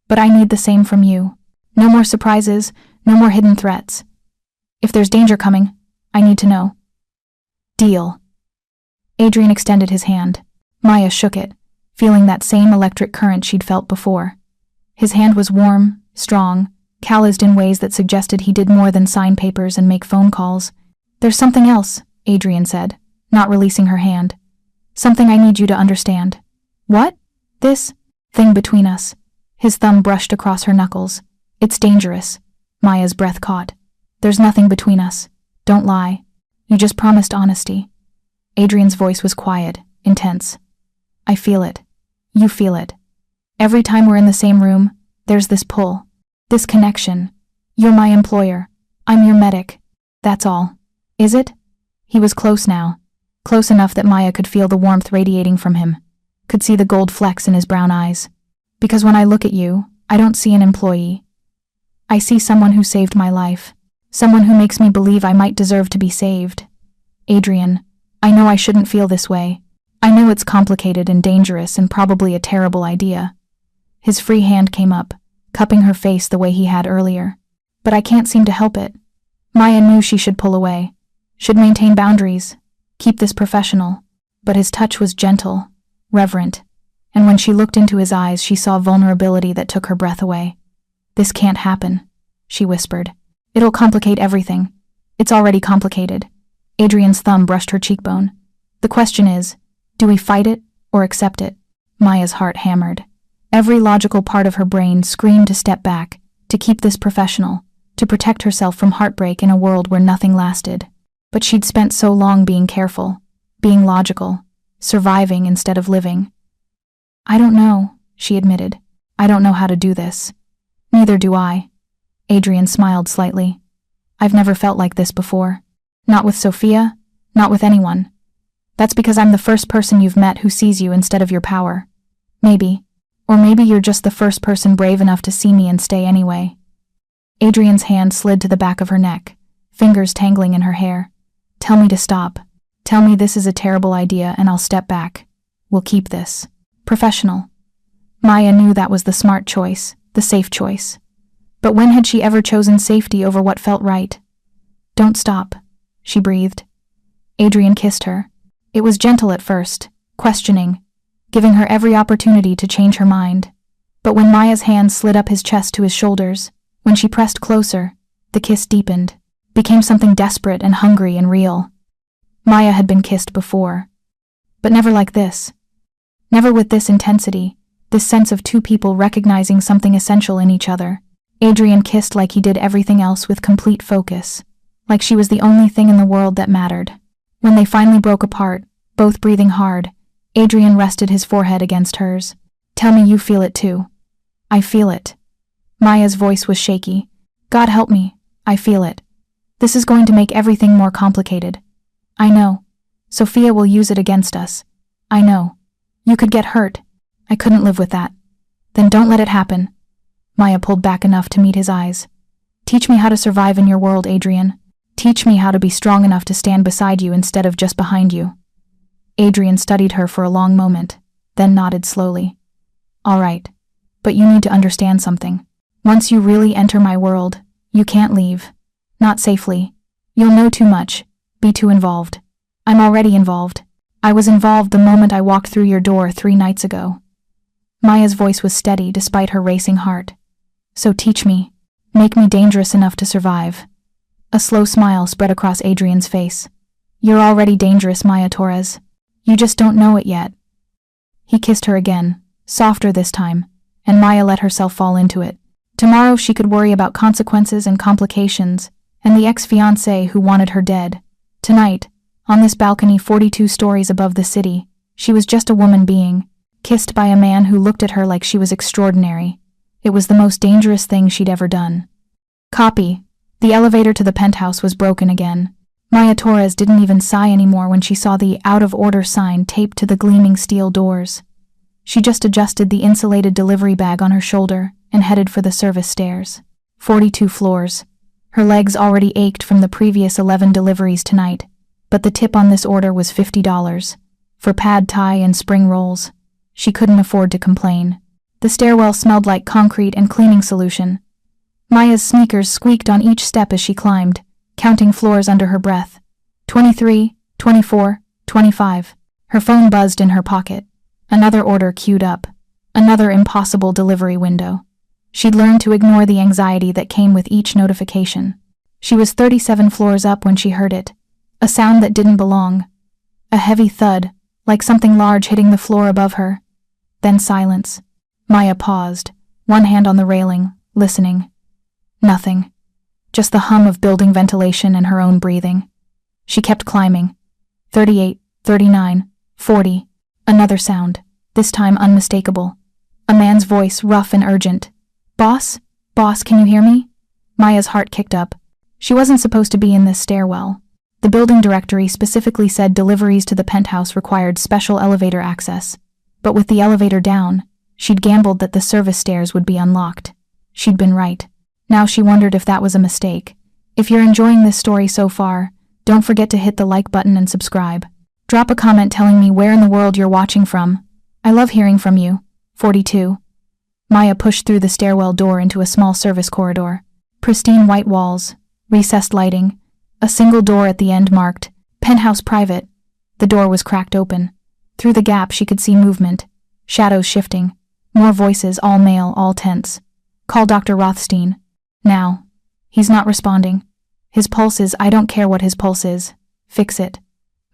But I need the same from you. No more surprises, no more hidden threats. If there's danger coming, I need to know. Deal. Adrian extended his hand. Maya shook it, feeling that same electric current she'd felt before. His hand was warm, strong, calloused in ways that suggested he did more than sign papers and make phone calls. There's something else, Adrian said, not releasing her hand. Something I need you to understand. What? This thing between us. His thumb brushed across her knuckles. It's dangerous. Maya's breath caught. There's nothing between us. Don't lie. You just promised honesty. Adrian's voice was quiet, intense. I feel it. You feel it. Every time we're in the same room, there's this pull. This connection. You're my employer. I'm your medic. That's all. Is it? He was close now. Close enough that Maya could feel the warmth radiating from him. Could see the gold flecks in his brown eyes. Because when I look at you, I don't see an employee. I see someone who saved my life. Someone who makes me believe I might deserve to be saved. Adrian, I know I shouldn't feel this way. I know it's complicated and dangerous and probably a terrible idea. His free hand came up, cupping her face the way he had earlier. But I can't seem to help it. Maya knew she should pull away, should maintain boundaries, keep this professional. But his touch was gentle, reverent, and when she looked into his eyes, she saw vulnerability that took her breath away. This can't happen, she whispered. It'll complicate everything. It's already complicated. Adrian's thumb brushed her cheekbone. The question is, do we fight it or accept it? Maya's heart hammered. Every logical part of her brain screamed to step back, to keep this professional, to protect herself from heartbreak in a world where nothing lasted. But she'd spent so long being careful, being logical, surviving instead of living. I don't know, she admitted. I don't know how to do this. Neither do I. Adrian smiled slightly. I've never felt like this before. Not with Sophia, not with anyone. That's because I'm the first person you've met who sees you instead of your power. Maybe. Or maybe you're just the first person brave enough to see me and stay anyway. Adrian's hand slid to the back of her neck, fingers tangling in her hair. Tell me to stop. Tell me this is a terrible idea and I'll step back. We'll keep this professional. Maya knew that was the smart choice, the safe choice. But when had she ever chosen safety over what felt right? Don't stop, she breathed. Adrian kissed her. It was gentle at first, questioning, giving her every opportunity to change her mind. But when Maya's hand slid up his chest to his shoulders, when she pressed closer, the kiss deepened, became something desperate and hungry and real. Maya had been kissed before, but never like this. Never with this intensity, this sense of two people recognizing something essential in each other. Adrian kissed like he did everything else with complete focus, like she was the only thing in the world that mattered. When they finally broke apart, both breathing hard, Adrian rested his forehead against hers. Tell me you feel it too. I feel it. Maya's voice was shaky. God help me, I feel it. This is going to make everything more complicated. I know. Sophia will use it against us. I know. You could get hurt. I couldn't live with that. Then don't let it happen. Maya pulled back enough to meet his eyes. Teach me how to survive in your world, Adrian. Teach me how to be strong enough to stand beside you instead of just behind you. Adrian studied her for a long moment, then nodded slowly. All right. But you need to understand something. Once you really enter my world, you can't leave. Not safely. You'll know too much, be too involved. I'm already involved. I was involved the moment I walked through your door 3 nights ago. Maya's voice was steady despite her racing heart. So teach me. Make me dangerous enough to survive. A slow smile spread across Adrian's face. You're already dangerous, Maya Torres. You just don't know it yet. He kissed her again, softer this time, and Maya let herself fall into it. Tomorrow she could worry about consequences and complications, and the ex-fiancé who wanted her dead. Tonight, on this balcony 42 stories above the city, she was just a woman being, kissed by a man who looked at her like she was extraordinary. It was the most dangerous thing she'd ever done. Copy. The elevator to the penthouse was broken again. Maya Torres didn't even sigh anymore when she saw the out-of-order sign taped to the gleaming steel doors. She just adjusted the insulated delivery bag on her shoulder and headed for the service stairs. 42 floors. Her legs already ached from the previous 11 deliveries tonight, but the tip on this order was $50. For pad thai and spring rolls. She couldn't afford to complain. The stairwell smelled like concrete and cleaning solution. Maya's sneakers squeaked on each step as she climbed, counting floors under her breath. 23, 24, 25. Her phone buzzed in her pocket. Another order queued up. Another impossible delivery window. She'd learned to ignore the anxiety that came with each notification. She was 37 floors up when she heard it. A sound that didn't belong. A heavy thud, like something large hitting the floor above her. Then silence. Maya paused, one hand on the railing, listening. Nothing. Just the hum of building ventilation and her own breathing. She kept climbing. 38, 39, 40. Another sound, this time unmistakable. A man's voice, rough and urgent. "Boss? Boss, can you hear me?" Maya's heart kicked up. She wasn't supposed to be in this stairwell. The building directory specifically said deliveries to the penthouse required special elevator access. But with the elevator down, she'd gambled that the service stairs would be unlocked. She'd been right. Now she wondered if that was a mistake. If you're enjoying this story so far, don't forget to hit the like button and subscribe. Drop a comment telling me where in the world you're watching from. I love hearing from you. 42. Maya pushed through the stairwell door into a small service corridor. Pristine white walls, recessed lighting, a single door at the end marked, "Penthouse Private." The door was cracked open. Through the gap she could see movement, shadows shifting, more voices, all male, all tense. "Call Dr. Rothstein. Now." "He's not responding. His pulse is, I don't care what his pulse is. Fix it."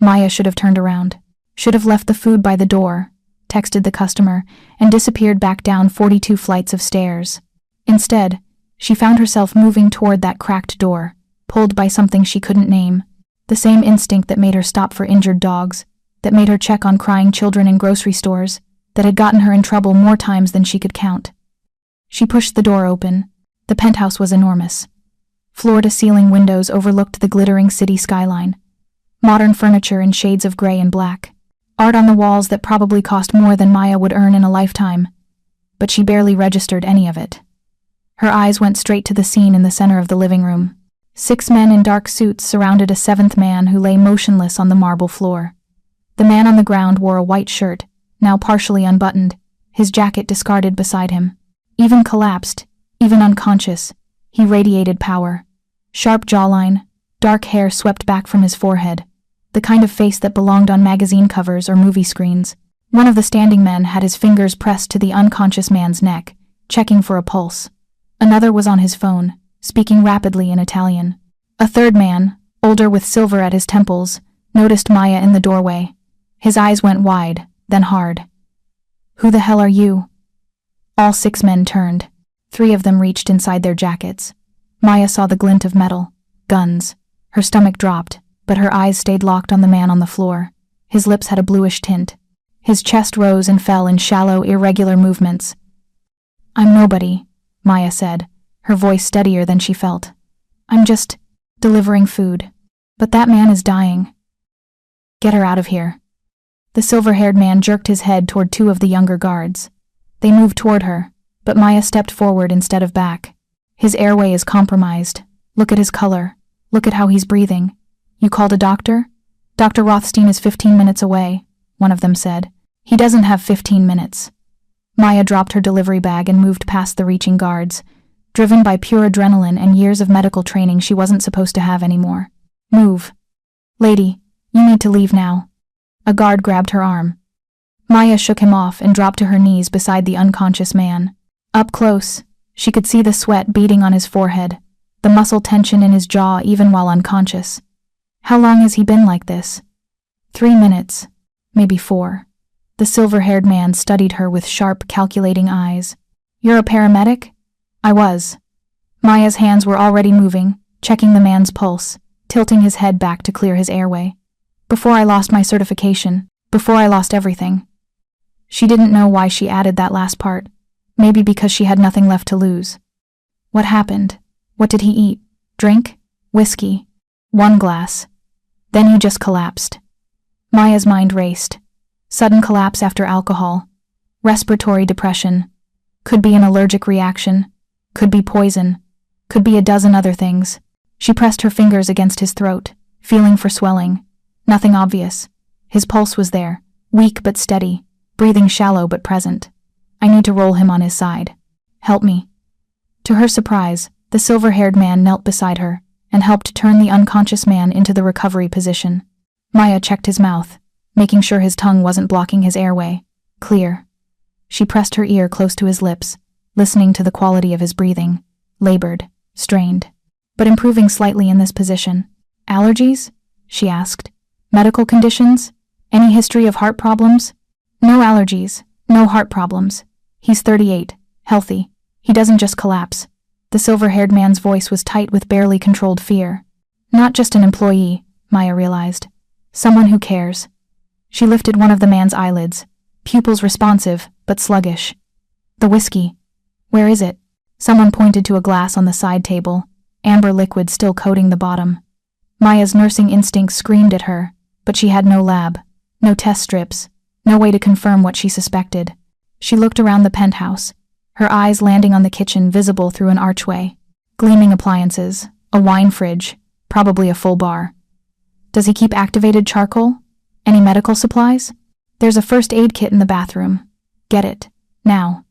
Maya should have turned around. Should have left the food by the door, texted the customer, and disappeared back down 42 flights of stairs. Instead, she found herself moving toward that cracked door, pulled by something she couldn't name. The same instinct that made her stop for injured dogs, that made her check on crying children in grocery stores, that had gotten her in trouble more times than she could count. She pushed the door open. The penthouse was enormous. Floor-to-ceiling windows overlooked the glittering city skyline. Modern furniture in shades of gray and black. Art on the walls that probably cost more than Maya would earn in a lifetime. But she barely registered any of it. Her eyes went straight to the scene in the center of the living room. 6 men in dark suits surrounded a 7th man who lay motionless on the marble floor. The man on the ground wore a white shirt, now partially unbuttoned, his jacket discarded beside him. Even collapsed, even unconscious, he radiated power. Sharp jawline, dark hair swept back from his forehead, the kind of face that belonged on magazine covers or movie screens. One of the standing men had his fingers pressed to the unconscious man's neck, checking for a pulse. Another was on his phone, speaking rapidly in Italian. A 3rd man, older with silver at his temples, noticed Maya in the doorway. His eyes went wide, then hard. "Who the hell are you?" All 6 men turned. 3 of them reached inside their jackets. Maya saw the glint of metal. Guns. Her stomach dropped, but her eyes stayed locked on the man on the floor. His lips had a bluish tint. His chest rose and fell in shallow, irregular movements. "I'm nobody," Maya said, her voice steadier than she felt. "I'm just delivering food. But that man is dying. Get her out of here." The silver-haired man jerked his head toward 2 of the younger guards. They moved toward her, but Maya stepped forward instead of back. "His airway is compromised. Look at his color. Look at how he's breathing. You called a doctor?" "Dr. Rothstein is 15 minutes away," one of them said. "He doesn't have 15 minutes. Maya dropped her delivery bag and moved past the reaching guards, driven by pure adrenaline and years of medical training she wasn't supposed to have anymore. "Move. Lady, you need to leave now." A guard grabbed her arm. Maya shook him off and dropped to her knees beside the unconscious man. Up close, she could see the sweat beading on his forehead, the muscle tension in his jaw even while unconscious. How long has he been like this? 3 minutes, maybe 4. The silver-haired man studied her with sharp, calculating eyes. "You're a paramedic?" "I was." Maya's hands were already moving, checking the man's pulse, tilting his head back to clear his airway. "Before I lost my certification, before I lost everything." She didn't know why she added that last part. Maybe because she had nothing left to lose. What happened? What did he eat? Drink? Whiskey? 1 glass. Then he just collapsed. Maya's mind raced. Sudden collapse after alcohol. Respiratory depression. Could be an allergic reaction. Could be poison. Could be a dozen other things. She pressed her fingers against his throat, feeling for swelling. Nothing obvious. His pulse was there, weak but steady, breathing shallow but present. I need to roll him on his side. "Help me." To her surprise, the silver-haired man knelt beside her, and helped turn the unconscious man into the recovery position. Maya checked his mouth, making sure his tongue wasn't blocking his airway. Clear. She pressed her ear close to his lips, listening to the quality of his breathing. Labored, strained, but improving slightly in this position. Allergies? She asked. Medical conditions? Any history of heart problems? No allergies, no heart problems. He's 38, healthy. He doesn't just collapse. The silver-haired man's voice was tight with barely controlled fear. Not just an employee, Maya realized. Someone who cares. She lifted one of the man's eyelids, pupils responsive, but sluggish. The whiskey. Where is it? Someone pointed to a glass on the side table, amber liquid still coating the bottom. Maya's nursing instincts screamed at her, but she had no lab, no test strips, no way to confirm what she suspected. She looked around the penthouse, her eyes landing on the kitchen visible through an archway. Gleaming appliances, a wine fridge, probably a full bar. Does he keep activated charcoal? Any medical supplies? There's a first aid kit in the bathroom. Get it, now.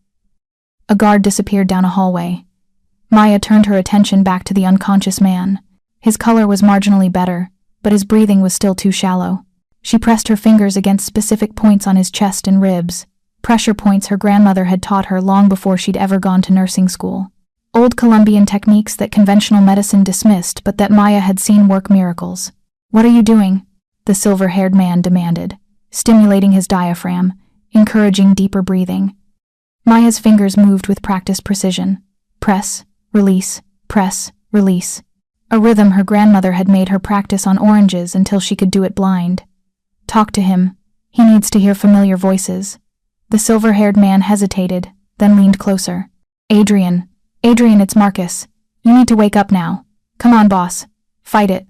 A guard disappeared down a hallway. Maya turned her attention back to the unconscious man. His color was marginally better, but his breathing was still too shallow. She pressed her fingers against specific points on his chest and ribs, pressure points her grandmother had taught her long before she'd ever gone to nursing school. Old Colombian techniques that conventional medicine dismissed, but that Maya had seen work miracles. What are you doing? The silver-haired man demanded, stimulating his diaphragm, encouraging deeper breathing. Maya's fingers moved with practiced precision. Press, release, press, release. A rhythm her grandmother had made her practice on oranges until she could do it blind. Talk to him. He needs to hear familiar voices. The silver-haired man hesitated, then leaned closer. Adrian, it's Marcus. You need to wake up now. Come on, boss. Fight it.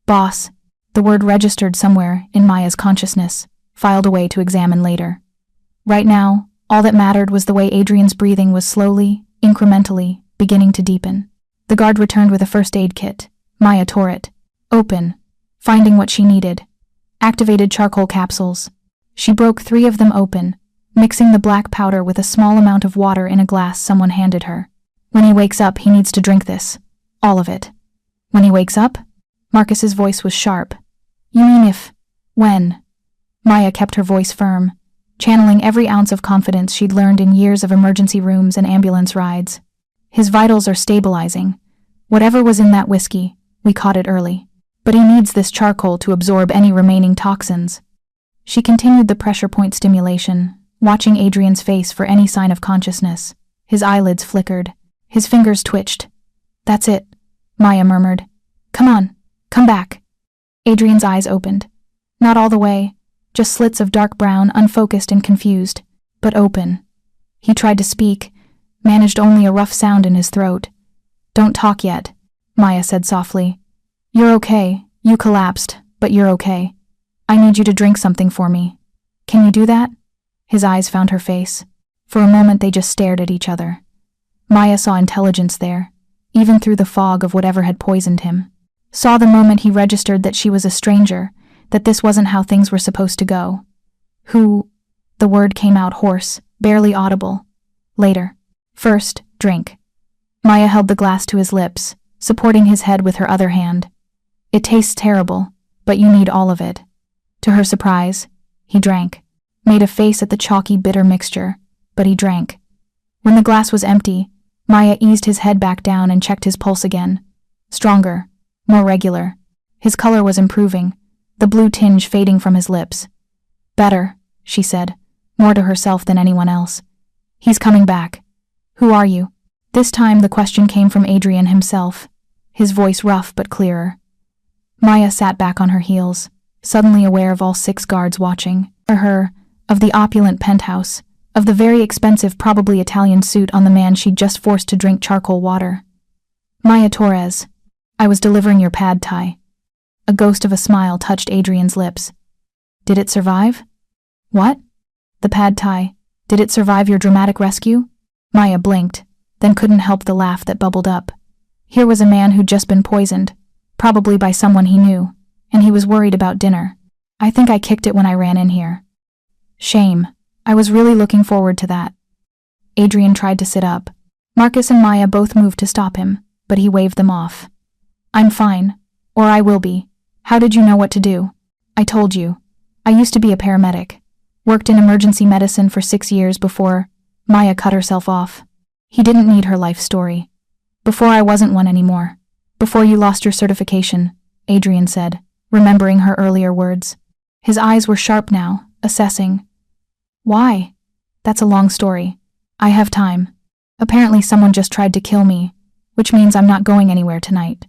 Boss. The word registered somewhere in Maya's consciousness, filed away to examine later. Right now, all that mattered was the way Adrian's breathing was slowly, incrementally, beginning to deepen. The guard returned with a first aid kit. Maya tore it. Open. Finding what she needed. Activated charcoal capsules. She broke 3 of them open, mixing the black powder with a small amount of water in a glass someone handed her. When he wakes up, he needs to drink this. All of it. When he wakes up? Marcus's voice was sharp. You mean if? When? Maya kept her voice firm, channeling every ounce of confidence she'd learned in years of emergency rooms and ambulance rides. His vitals are stabilizing. Whatever was in that whiskey, we caught it early. But he needs this charcoal to absorb any remaining toxins. She continued the pressure point stimulation, watching Adrian's face for any sign of consciousness. His eyelids flickered. His fingers twitched. That's it, Maya murmured. Come on, come back. Adrian's eyes opened. Not all the way, just slits of dark brown, unfocused and confused, but open. He tried to speak, managed only a rough sound in his throat. Don't talk yet, Maya said softly. You're okay. You collapsed, but you're okay. I need you to drink something for me. Can you do that? His eyes found her face. For a moment they just stared at each other. Maya saw intelligence there, even through the fog of whatever had poisoned him. Saw the moment he registered that she was a stranger, that this wasn't how things were supposed to go. Who? The word came out hoarse, barely audible. Later. First, drink. Maya held the glass to his lips, supporting his head with her other hand. It tastes terrible, but you need all of it. To her surprise, he drank, made a face at the chalky, bitter mixture, but he drank. When the glass was empty, Maya eased his head back down and checked his pulse again. Stronger, more regular. His color was improving, the blue tinge fading from his lips. Better, she said, more to herself than anyone else. He's coming back. Who are you? This time the question came from Adrian himself, his voice rough but clearer. Maya sat back on her heels, suddenly aware of all 6 guards watching. For her, of the opulent penthouse, of the very expensive, probably Italian suit on the man she'd just forced to drink charcoal water. Maya Torres, I was delivering your pad thai. A ghost of a smile touched Adrian's lips. Did it survive? What? The pad thai. Did it survive your dramatic rescue? Maya blinked, then couldn't help the laugh that bubbled up. Here was a man who'd just been poisoned, probably by someone he knew, and he was worried about dinner. I think I kicked it when I ran in here. Shame. I was really looking forward to that. Adrian tried to sit up. Marcus and Maya both moved to stop him, but he waved them off. I'm fine. Or I will be. How did you know what to do? I told you. I used to be a paramedic. Worked in emergency medicine for 6 years before Maya cut herself off. He didn't need her life story. Before I wasn't one anymore. Before you lost your certification, Adrian said, remembering her earlier words. His eyes were sharp now, assessing. Why? That's a long story. I have time. Apparently someone just tried to kill me, which means I'm not going anywhere tonight.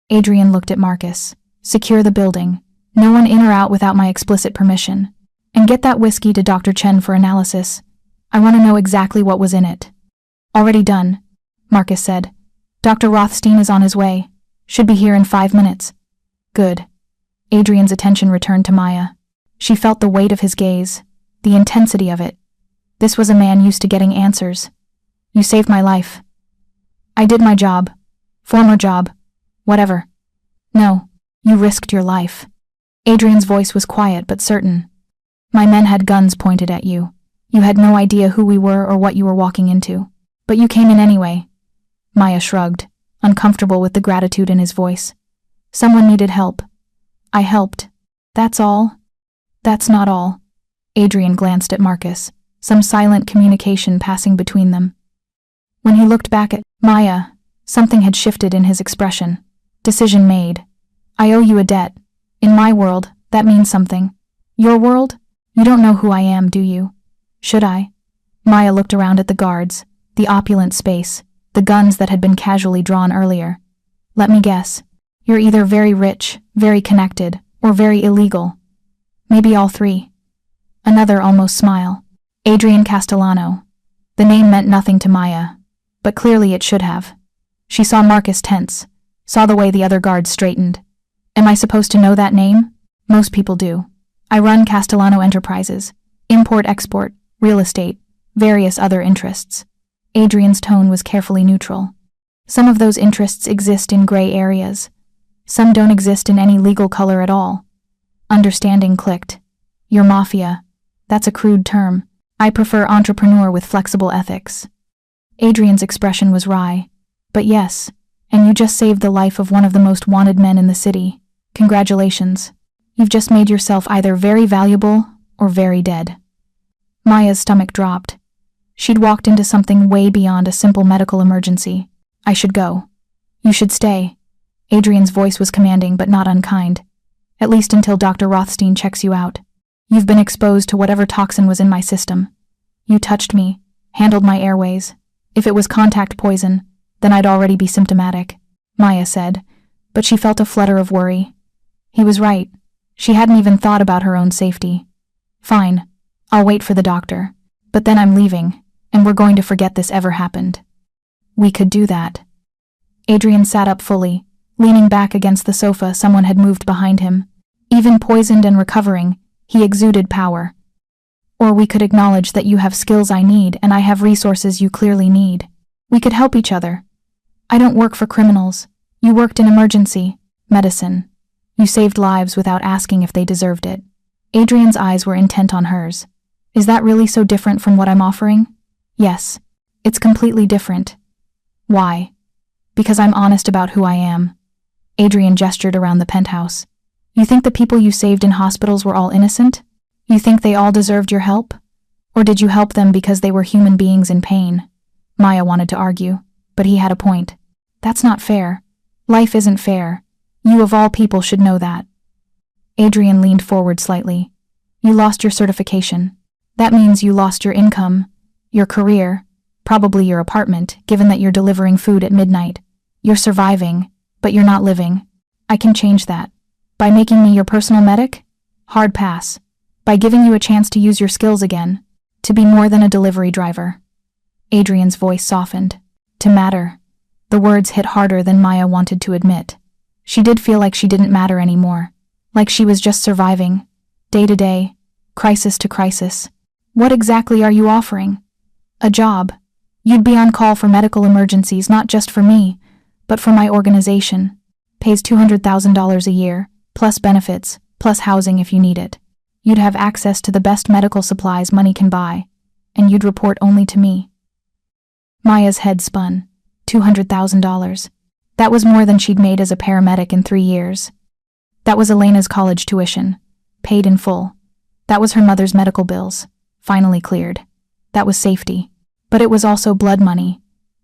Adrian looked at Marcus. Secure the building. No one in or out without my explicit permission. And get that whiskey to Dr. Chen for analysis. I want to know exactly what was in it. Already done, Marcus said. Dr. Rothstein is on his way. Should be here in 5 minutes. Good. Adrian's attention returned to Maya. She felt the weight of his gaze, the intensity of it. This was a man used to getting answers. You saved my life. I did my job. Former job. Whatever. No, you risked your life. Adrian's voice was quiet but certain. My men had guns pointed at you. You had no idea who we were or what you were walking into. But you came in anyway. Maya shrugged, uncomfortable with the gratitude in his voice. Someone needed help. I helped. That's all? That's not all. Adrian glanced at Marcus, some silent communication passing between them. When he looked back at Maya, something had shifted in his expression. Decision made. I owe you a debt. In my world, that means something. Your world? You don't know who I am, do you? Should I? Maya looked around at the guards, the opulent space, the guns that had been casually drawn earlier. Let me guess. You're either very rich, very connected, or very illegal. Maybe all three. Another almost smile. Adrian Castellano. The name meant nothing to Maya, but clearly it should have. She saw Marcus tense, saw the way the other guards straightened. Am I supposed to know that name? Most people do. I run Castellano Enterprises. Import-export, real estate, various other interests. Adrian's tone was carefully neutral. Some of those interests exist in gray areas. Some don't exist in any legal color at all. Understanding clicked. You're Mafia. That's a crude term. I prefer entrepreneur with flexible ethics. Adrian's expression was wry. But yes, and you just saved the life of one of the most wanted men in the city. Congratulations. You've just made yourself either very valuable or very dead. Maya's stomach dropped. She'd walked into something way beyond a simple medical emergency. I should go. You should stay. Adrian's voice was commanding but not unkind. At least until Dr. Rothstein checks you out. You've been exposed to whatever toxin was in my system. You touched me, handled my airways. If it was contact poison, then I'd already be symptomatic, Maya said, but she felt a flutter of worry. He was right. She hadn't even thought about her own safety. Fine, I'll wait for the doctor. But then I'm leaving, and we're going to forget this ever happened. We could do that. Adrian sat up fully, leaning back against the sofa someone had moved behind him. Even poisoned and recovering, he exuded power. Or we could acknowledge that you have skills I need and I have resources you clearly need. We could help each other. I don't work for criminals. You worked in emergency medicine. You saved lives without asking if they deserved it. Adrian's eyes were intent on hers. Is that really so different from what I'm offering? Yes. It's completely different. Why? Because I'm honest about who I am. Adrian gestured around the penthouse. You think the people you saved in hospitals were all innocent? You think they all deserved your help? Or did you help them because they were human beings in pain? Maya wanted to argue, but he had a point. That's not fair. Life isn't fair. You of all people should know that. Adrian leaned forward slightly. You lost your certification. That means you lost your income, your career, probably your apartment, given that you're delivering food at midnight. You're surviving, but you're not living. I can change that. By making me your personal medic? Hard pass. By giving you a chance to use your skills again, to be more than a delivery driver. Adrian's voice softened. To matter. The words hit harder than Maya wanted to admit. She did feel like she didn't matter anymore, like she was just surviving, day to day, crisis to crisis. What exactly are you offering? A job. You'd be on call for medical emergencies, not just for me, but for my organization. Pays $200,000 a year, plus benefits, plus housing if you need it. You'd have access to the best medical supplies money can buy, and you'd report only to me. Maya's head spun. $200,000. That was more than she'd made as a paramedic in 3 years. That was Elena's college tuition, paid in full. That was her mother's medical bills, finally cleared. That was safety. But it was also blood money.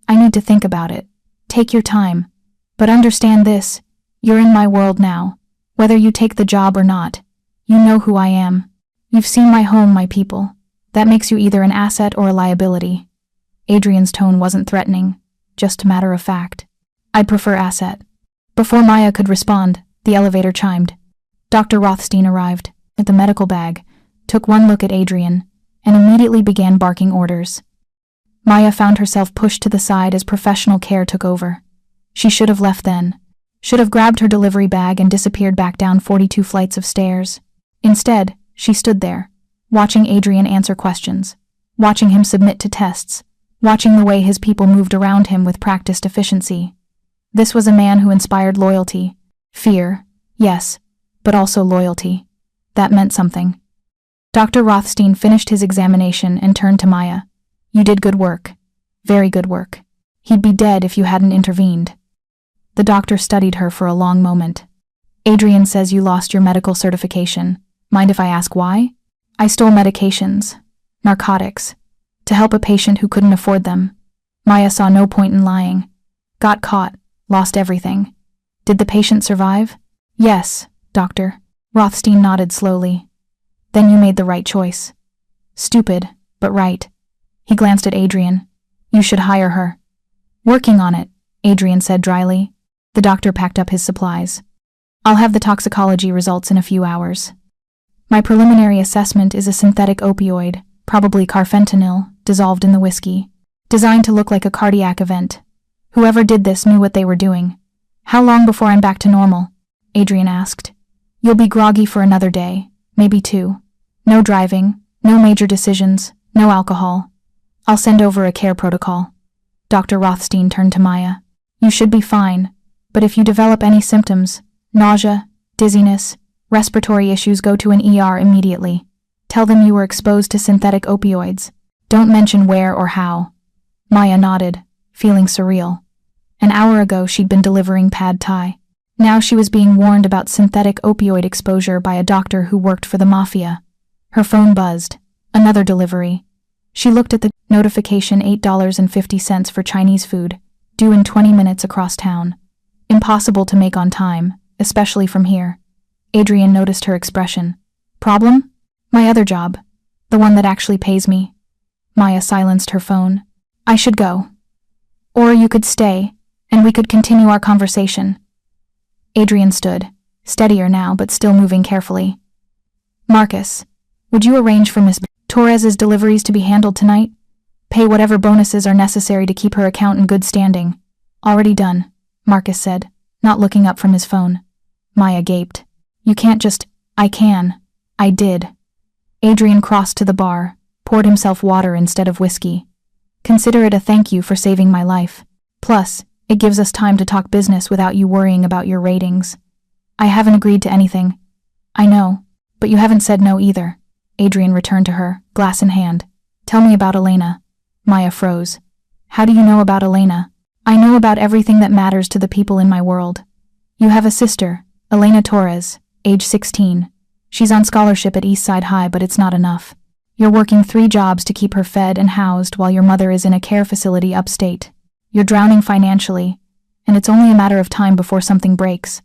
I need to think about it. Take your time. But understand this, you're in my world now. Whether you take the job or not, you know who I am. You've seen my home, my people. That makes you either an asset or a liability. Adrian's tone wasn't threatening, just a matter of fact. I'd prefer asset. Before Maya could respond, the elevator chimed. Dr. Rothstein arrived, with the medical bag, took one look at Adrian, and immediately began barking orders. Maya found herself pushed to the side as professional care took over. She should have left then. Should have grabbed her delivery bag and disappeared back down 42 flights of stairs. Instead, she stood there, watching Adrian answer questions, watching him submit to tests, watching the way his people moved around him with practiced efficiency. This was a man who inspired loyalty. Fear, yes, but also loyalty. That meant something. Dr. Rothstein finished his examination and turned to Maya. You did good work. Very good work. He'd be dead if you hadn't intervened. The doctor studied her for a long moment. Adrian says you lost your medical certification. Mind if I ask why? I stole medications, narcotics, to help a patient who couldn't afford them. Maya saw no point in lying. Got caught, lost everything. Did the patient survive? Yes, doctor. Rothstein nodded slowly. Then you made the right choice. Stupid, but right. He glanced at Adrian. You should hire her. Working on it, Adrian said dryly. The doctor packed up his supplies. I'll have the toxicology results in a few hours. My preliminary assessment is a synthetic opioid, probably carfentanil, dissolved in the whiskey, designed to look like a cardiac event. Whoever did this knew what they were doing. How long before I'm back to normal? Adrian asked. You'll be groggy for another day, maybe 2. No driving, no major decisions, no alcohol. I'll send over a care protocol. Dr. Rothstein turned to Maya. You should be fine, but if you develop any symptoms, nausea, dizziness, respiratory issues, go to an ER immediately. Tell them you were exposed to synthetic opioids. Don't mention where or how. Maya nodded, feeling surreal. An hour ago she'd been delivering pad thai. Now she was being warned about synthetic opioid exposure by a doctor who worked for the Mafia. Her phone buzzed. Another delivery. She looked at the notification. $8.50 for Chinese food, due in 20 minutes across town. Impossible to make on time, especially from here. Adrian noticed her expression. Problem? My other job. The one that actually pays me. Maya silenced her phone. I should go. Or you could stay, and we could continue our conversation. Adrian stood, steadier now but still moving carefully. Marcus, would you arrange for Miss Torres's deliveries to be handled tonight? Pay whatever bonuses are necessary to keep her account in good standing. Already done, Marcus said, not looking up from his phone. Maya gaped. You can't just... I can. I did. Adrian crossed to the bar, poured himself water instead of whiskey. Consider it a thank you for saving my life. Plus, it gives us time to talk business without you worrying about your ratings. I haven't agreed to anything. I know, but you haven't said no either. Adrian returned to her, glass in hand. Tell me about Elena. Maya froze. How do you know about Elena? I know about everything that matters to the people in my world. You have a sister, Elena Torres, age 16. She's on scholarship at Eastside High, but it's not enough. You're working 3 jobs to keep her fed and housed while your mother is in a care facility upstate. You're drowning financially, and it's only a matter of time before something breaks.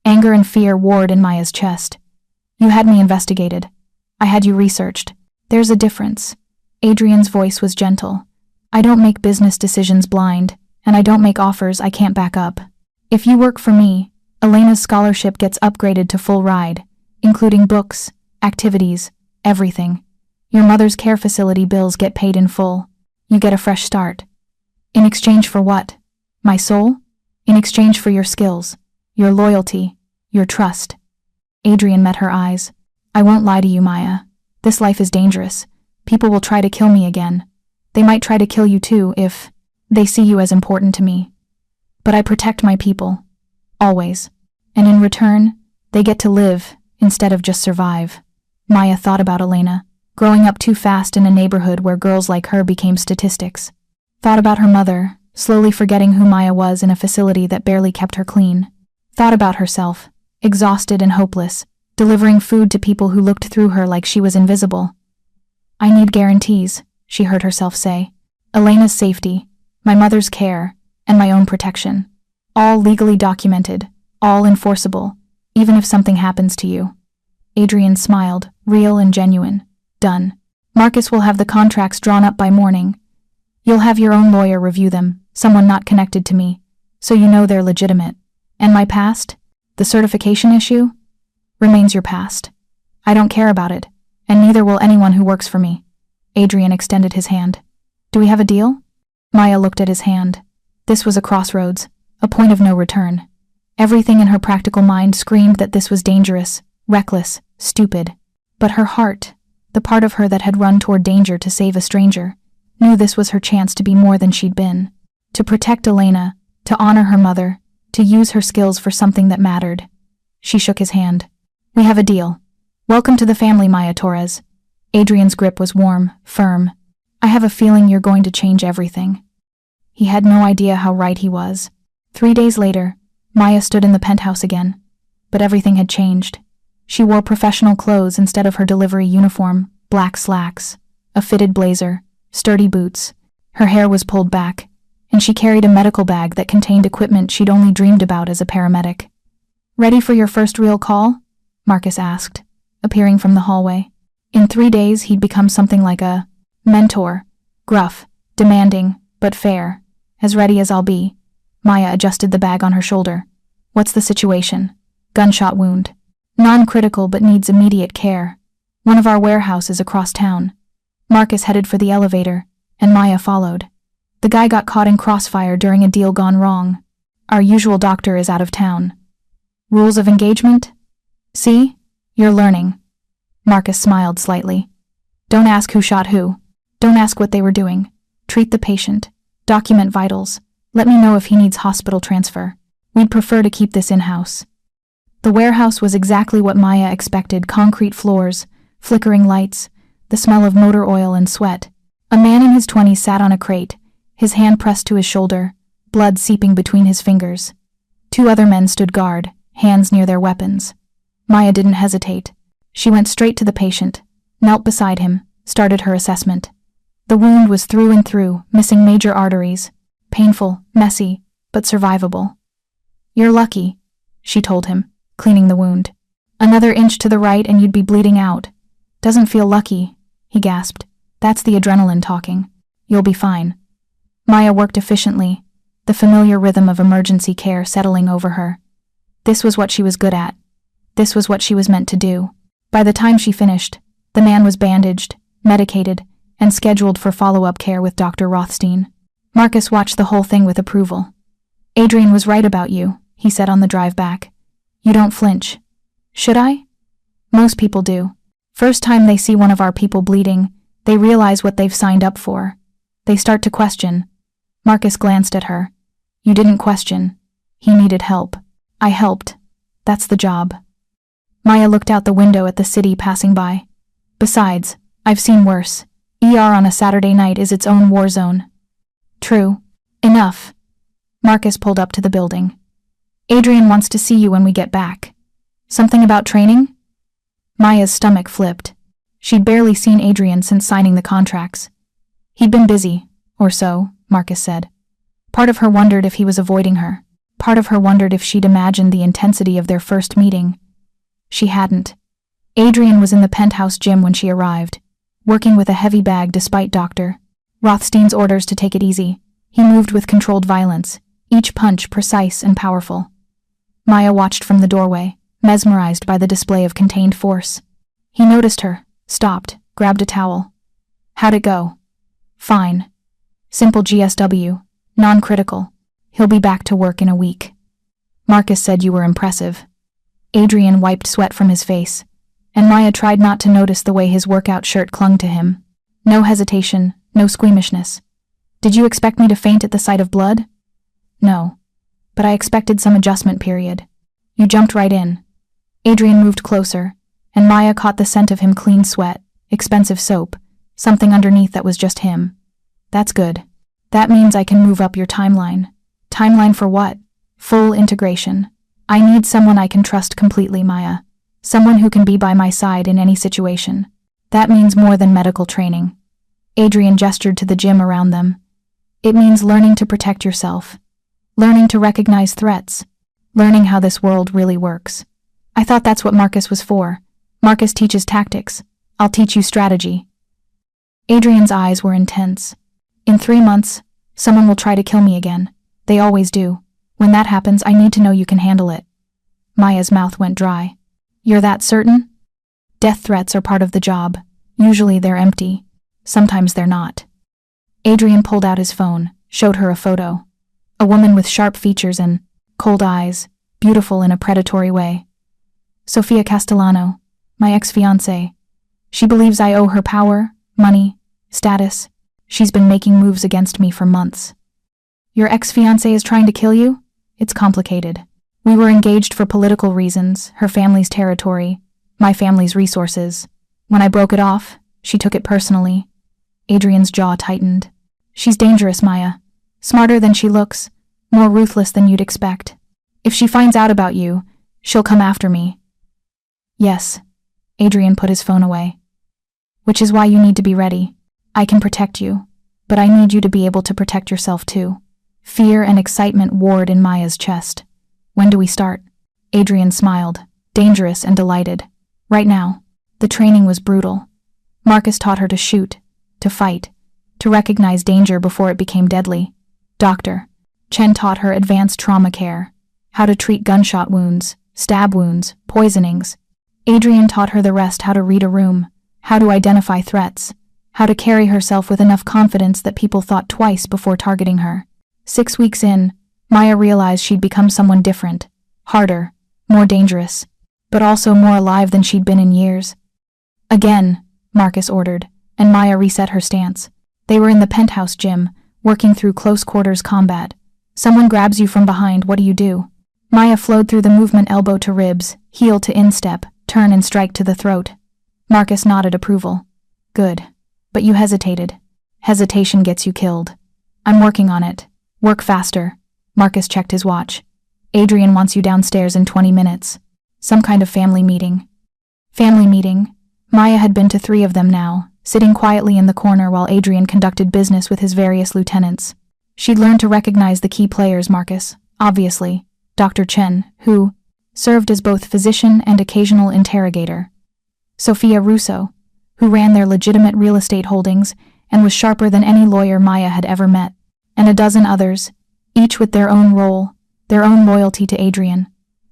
Anger and fear warred in Maya's chest. You had me investigated. I had you researched. There's a difference. Adrian's voice was gentle. I don't make business decisions blind, and I don't make offers I can't back up. If you work for me, Elena's scholarship gets upgraded to full ride, including books, activities, everything. Your mother's care facility bills get paid in full. You get a fresh start. In exchange for what? My soul? In exchange for your skills, your loyalty, your trust. Adrian met her eyes. I won't lie to you, Maya. This life is dangerous. People will try to kill me again. They might try to kill you too if they see you as important to me. But I protect my people. Always. And in return, they get to live instead of just survive. Maya thought about Elena, growing up too fast in a neighborhood where girls like her became statistics. Thought about her mother, slowly forgetting who Maya was in a facility that barely kept her clean. Thought about herself, exhausted and hopeless, delivering food to people who looked through her like she was invisible. I need guarantees, she heard herself say. Elena's safety, my mother's care, and my own protection. All legally documented, all enforceable, even if something happens to you. Adrian smiled, real and genuine. Done. Marcus will have the contracts drawn up by morning. You'll have your own lawyer review them, someone not connected to me, so you know they're legitimate. And my past? The certification issue? Remains your past. I don't care about it, and neither will anyone who works for me. Adrian extended his hand. Do we have a deal? Maya looked at his hand. This was a crossroads, a point of no return. Everything in her practical mind screamed that this was dangerous, reckless, stupid. But her heart, the part of her that had run toward danger to save a stranger, knew this was her chance to be more than she'd been. To protect Elena, to honor her mother, to use her skills for something that mattered. She shook his hand. We have a deal. Welcome to the family, Maya Torres. Adrian's grip was warm, firm. I have a feeling you're going to change everything. He had no idea how right he was. 3 days later, Maya stood in the penthouse again. But everything had changed. She wore professional clothes instead of her delivery uniform, black slacks, a fitted blazer, sturdy boots. Her hair was pulled back, and she carried a medical bag that contained equipment she'd only dreamed about as a paramedic. Ready for your first real call? Marcus asked, appearing from the hallway. In 3 days, he'd become something like a mentor, gruff, demanding, but fair. As ready as I'll be. Maya adjusted the bag on her shoulder. What's the situation? Gunshot wound. Non-critical but needs immediate care. One of our warehouses across town. Marcus headed for the elevator, and Maya followed. The guy got caught in crossfire during a deal gone wrong. Our usual doctor is out of town. Rules of engagement? See? You're learning. Marcus smiled slightly. Don't ask who shot who. Don't ask what they were doing. Treat the patient. Document vitals. Let me know if he needs hospital transfer. We'd prefer to keep this in-house. The warehouse was exactly what Maya expected: concrete floors, flickering lights, the smell of motor oil and sweat. A man in his 20s sat on a crate, his hand pressed to his shoulder, blood seeping between his fingers. 2 other men stood guard, hands near their weapons. Maya didn't hesitate. She went straight to the patient, knelt beside him, started her assessment. The wound was through and through, missing major arteries. Painful, messy, but survivable. You're lucky, she told him, cleaning the wound. Another inch to the right and you'd be bleeding out. Doesn't feel lucky, he gasped. That's the adrenaline talking. You'll be fine. Maya worked efficiently, the familiar rhythm of emergency care settling over her. This was what she was good at. This was what she was meant to do. By the time she finished, the man was bandaged, medicated, and scheduled for follow-up care with Dr. Rothstein. Marcus watched the whole thing with approval. Adrian was right about you, he said on the drive back. You don't flinch. Should I? Most people do. First time they see one of our people bleeding, they realize what they've signed up for. They start to question. Marcus glanced at her. You didn't question. He needed help. I helped. That's the job. Maya looked out the window at the city passing by. Besides, I've seen worse. ER on a Saturday night is its own war zone. True. Enough. Marcus pulled up to the building. Adrian wants to see you when we get back. Something about training? Maya's stomach flipped. She'd barely seen Adrian since signing the contracts. He'd been busy, or so, Marcus said. Part of her wondered if he was avoiding her. Part of her wondered if she'd imagined the intensity of their first meeting. She hadn't. Adrian was in the Penthouse gym when she arrived, working with a heavy bag despite Dr. Rothstein's orders to take it easy. He moved with controlled violence, each punch precise and powerful. Maya watched from the doorway, mesmerized by the display of contained force. He noticed her, stopped, grabbed a towel. How'd it go? Fine. Simple GSW, non-critical. He'll be back to work in a week. Marcus said you were impressive. Adrian wiped sweat from his face, and Maya tried not to notice the way his workout shirt clung to him. No hesitation, no squeamishness. Did you expect me to faint at the sight of blood? No. But I expected some adjustment period. You jumped right in. Adrian moved closer, and Maya caught the scent of him clean sweat, expensive soap, something underneath that was just him. That's good. That means I can move up your timeline. Timeline for what? Full integration. I need someone I can trust completely, Maya. Someone who can be by my side in any situation. That means more than medical training. Adrian gestured to the gym around them. It means learning to protect yourself. Learning to recognize threats. Learning how this world really works. I thought that's what Marcus was for. Marcus teaches tactics. I'll teach you strategy. Adrian's eyes were intense. In 3 months, someone will try to kill me again. They always do. When that happens, I need to know you can handle it. Maya's mouth went dry. You're that certain? Death threats are part of the job. Usually they're empty. Sometimes they're not. Adrian pulled out his phone, showed her a photo. A woman with sharp features and cold eyes, beautiful in a predatory way. Sofia Castellano, my ex-fiancée. She believes I owe her power, money, status. She's been making moves against me for months. Your ex-fiancé is trying to kill you? It's complicated. We were engaged for political reasons, her family's territory, my family's resources. When I broke it off, she took it personally. Adrian's jaw tightened. She's dangerous, Maya. Smarter than she looks, more ruthless than you'd expect. If she finds out about you, she'll come after me. Yes. Adrian put his phone away. Which is why you need to be ready. I can protect you, but I need you to be able to protect yourself too. Fear and excitement warred in Maya's chest. When do we start? Adrian smiled, dangerous and delighted. Right now. The training was brutal. Marcus taught her to shoot, to fight, to recognize danger before it became deadly. Dr. Chen taught her advanced trauma care, how to treat gunshot wounds, stab wounds, poisonings. Adrian taught her the rest: how to read a room, how to identify threats, how to carry herself with enough confidence that people thought twice before targeting her. 6 weeks in, Maya realized she'd become someone different, harder, more dangerous, but also more alive than she'd been in years. Again, Marcus ordered, and Maya reset her stance. They were in the Penthouse gym, working through close-quarters combat. Someone grabs you from behind, what do you do? Maya flowed through the movement: elbow to ribs, heel to instep, turn and strike to the throat. Marcus nodded approval. Good. But you hesitated. Hesitation gets you killed. I'm working on it. Work faster. Marcus checked his watch. Adrian wants you downstairs in 20 minutes. Some kind of family meeting. Family meeting? Maya had been to 3 of them now, sitting quietly in the corner while Adrian conducted business with his various lieutenants. She'd learned to recognize the key players: Marcus, obviously, Dr. Chen, who served as both physician and occasional interrogator. Sophia Russo, who ran their legitimate real estate holdings and was sharper than any lawyer Maya had ever met, and a dozen others, each with their own role, their own loyalty to Adrian.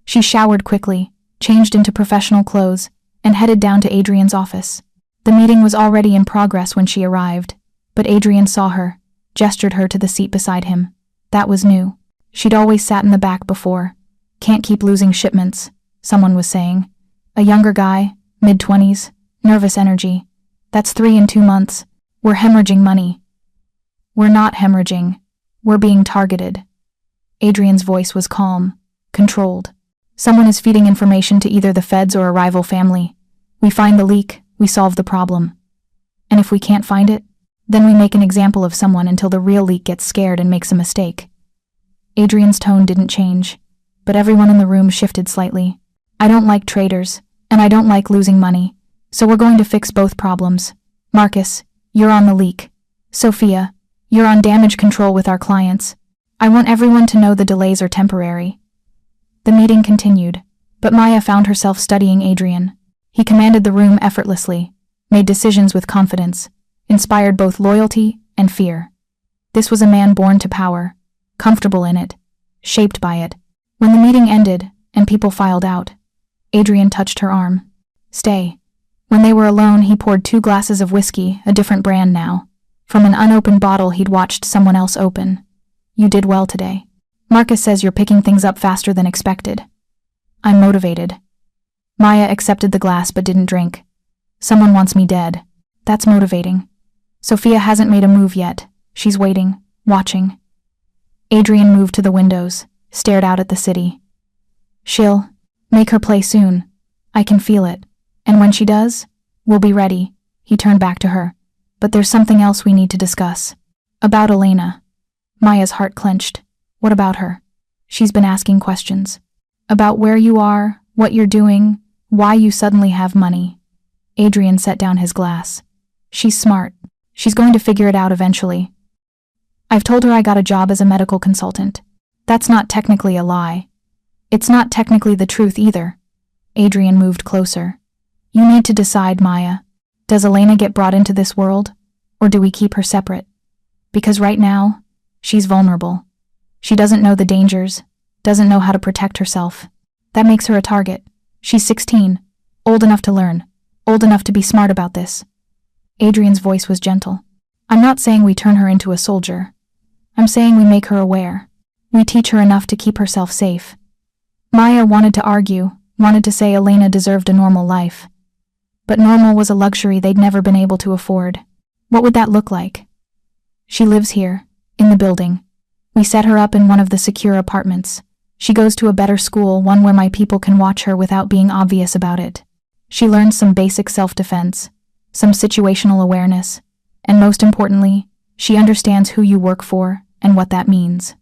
She showered quickly, changed into professional clothes, and headed down to Adrian's office. The meeting was already in progress when she arrived, but Adrian saw her, gestured her to the seat beside him. That was new. She'd always sat in the back before. Can't keep losing shipments, someone was saying. A younger guy, mid-20s, nervous energy. That's 3 in 2 months. We're hemorrhaging money. We're not hemorrhaging. We're being targeted. Adrian's voice was calm, controlled. Someone is feeding information to either the feds or a rival family. We find the leak, we solve the problem. And if we can't find it, then we make an example of someone until the real leak gets scared and makes a mistake. Adrian's tone didn't change, but everyone in the room shifted slightly. I don't like traitors, and I don't like losing money, so we're going to fix both problems. Marcus, you're on the leak. Sophia, you're on damage control with our clients. I want everyone to know the delays are temporary. The meeting continued, but Maya found herself studying Adrian. He commanded the room effortlessly, made decisions with confidence, inspired both loyalty and fear. This was a man born to power, comfortable in it, shaped by it. When the meeting ended and people filed out, Adrian touched her arm. Stay. When they were alone, he poured 2 glasses of whiskey, a different brand now, from an unopened bottle he'd watched someone else open. You did well today. Marcus says you're picking things up faster than expected. I'm motivated. Maya accepted the glass but didn't drink. Someone wants me dead. That's motivating. Sophia hasn't made a move yet. She's waiting, watching. Adrian moved to the windows, stared out at the city. She'll make her play soon. I can feel it. And when she does, we'll be ready. He turned back to her. But there's something else we need to discuss. About Elena. Maya's heart clenched. What about her? She's been asking questions. About where you are, what you're doing, why you suddenly have money. Adrian set down his glass. She's smart. She's going to figure it out eventually. I've told her I got a job as a medical consultant. That's not technically a lie. It's not technically the truth either. Adrian moved closer. You need to decide, Maya. Does Elena get brought into this world, or do we keep her separate? Because right now, she's vulnerable. She doesn't know the dangers, doesn't know how to protect herself. That makes her a target. She's 16, old enough to learn, old enough to be smart about this. Adrian's voice was gentle. I'm not saying we turn her into a soldier. I'm saying we make her aware. We teach her enough to keep herself safe. Maya wanted to argue, wanted to say Elena deserved a normal life. But normal was a luxury they'd never been able to afford. What would that look like? She lives here, in the building. We set her up in one of the secure apartments. She goes to a better school, one where my people can watch her without being obvious about it. She learns some basic self-defense, some situational awareness, and most importantly, she understands who you work for and what that means.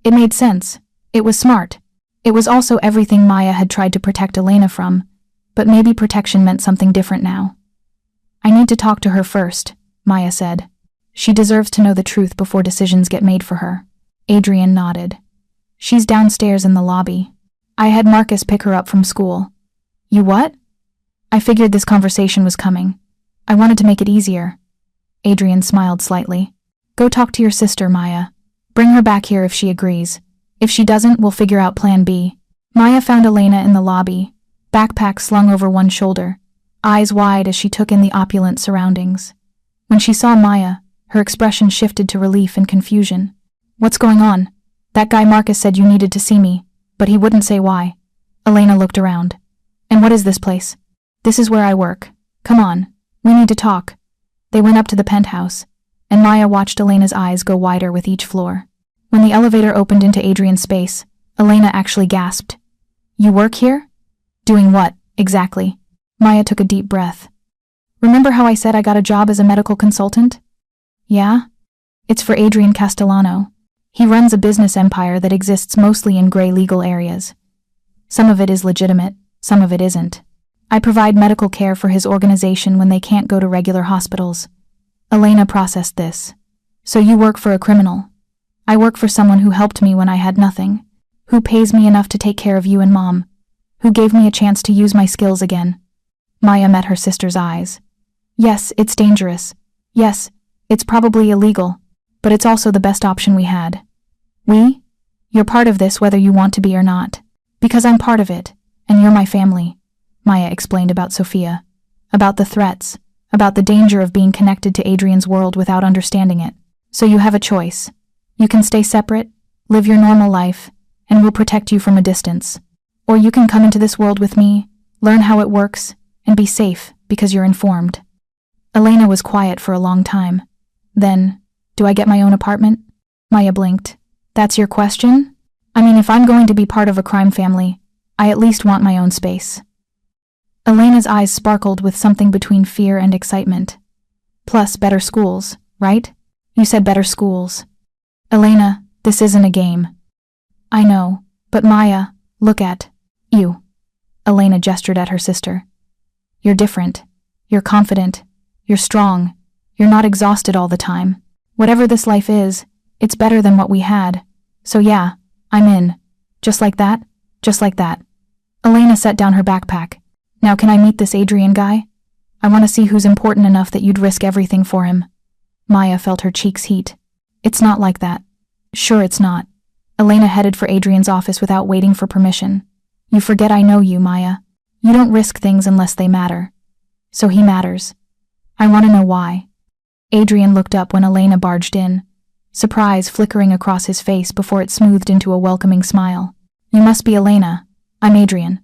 It made sense. It was smart. It was also everything Maya had tried to protect Elena from, but maybe protection meant something different now. I need to talk to her first, Maya said. She deserves to know the truth before decisions get made for her. Adrian nodded. She's downstairs in the lobby. I had Marcus pick her up from school. You what? I figured this conversation was coming. I wanted to make it easier. Adrian smiled slightly. Go talk to your sister, Maya. Bring her back here if she agrees. If she doesn't, we'll figure out plan B. Maya found Elena in the lobby, backpack slung over one shoulder, eyes wide as she took in the opulent surroundings. When she saw Maya, her expression shifted to relief and confusion. What's going on? That guy Marcus said you needed to see me, but he wouldn't say why. Elena looked around. And what is this place? This is where I work. Come on, we need to talk. They went up to the penthouse, and Maya watched Elena's eyes go wider with each floor. When the elevator opened into Adrian's space, Elena actually gasped. You work here? Doing what, exactly? Maya took a deep breath. Remember how I said I got a job as a medical consultant? Yeah? It's for Adrian Castellano. He runs a business empire that exists mostly in gray legal areas. Some of it is legitimate, some of it isn't. I provide medical care for his organization when they can't go to regular hospitals. Elena processed this. So you work for a criminal. I work for someone who helped me when I had nothing, who pays me enough to take care of you and Mom, who gave me a chance to use my skills again. Maya met her sister's eyes. Yes, it's dangerous. Yes, it's probably illegal, but it's also the best option we had. You're part of this whether you want to be or not. Because I'm part of it, and you're my family. Maya explained about Sophia, about the threats, about the danger of being connected to Adrian's world without understanding it. So you have a choice. You can stay separate, live your normal life, and we'll protect you from a distance. Or you can come into this world with me, learn how it works, and be safe because you're informed. Elena was quiet for a long time. Then, do I get my own apartment? Maya blinked. That's your question? I mean, if I'm going to be part of a crime family, I at least want my own space. Elena's eyes sparkled with something between fear and excitement. Plus, better schools, right? You said better schools. Elena, this isn't a game. I know, but Maya, look at you. Elena gestured at her sister. You're different. You're confident. You're strong. You're not exhausted all the time. Whatever this life is, it's better than what we had. So yeah, I'm in. Just like that, just like that. Elena set down her backpack. Now can I meet this Adrian guy? I want to see who's important enough that you'd risk everything for him. Maya felt her cheeks heat. It's not like that. Sure it's not. Elena headed for Adrian's office without waiting for permission. You forget I know you, Maya. You don't risk things unless they matter. So he matters. I want to know why. Adrian looked up when Elena barged in, surprise flickering across his face before it smoothed into a welcoming smile. You must be Elena. I'm Adrian.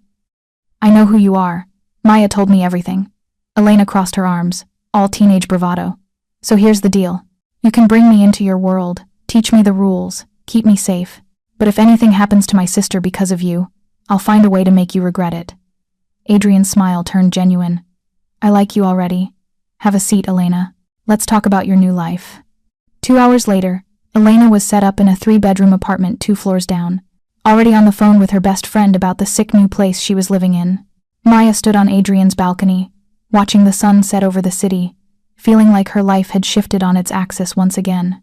I know who you are. Maya told me everything. Elena crossed her arms, all teenage bravado. So here's the deal. You can bring me into your world, teach me the rules, keep me safe. But if anything happens to my sister because of you, I'll find a way to make you regret it. Adrian's smile turned genuine. I like you already. Have a seat, Elena. Let's talk about your new life. 2 hours later, Elena was set up in a 3-bedroom apartment 2 floors down, already on the phone with her best friend about the sick new place she was living in. Maya stood on Adrian's balcony, watching the sun set over the city, feeling like her life had shifted on its axis once again.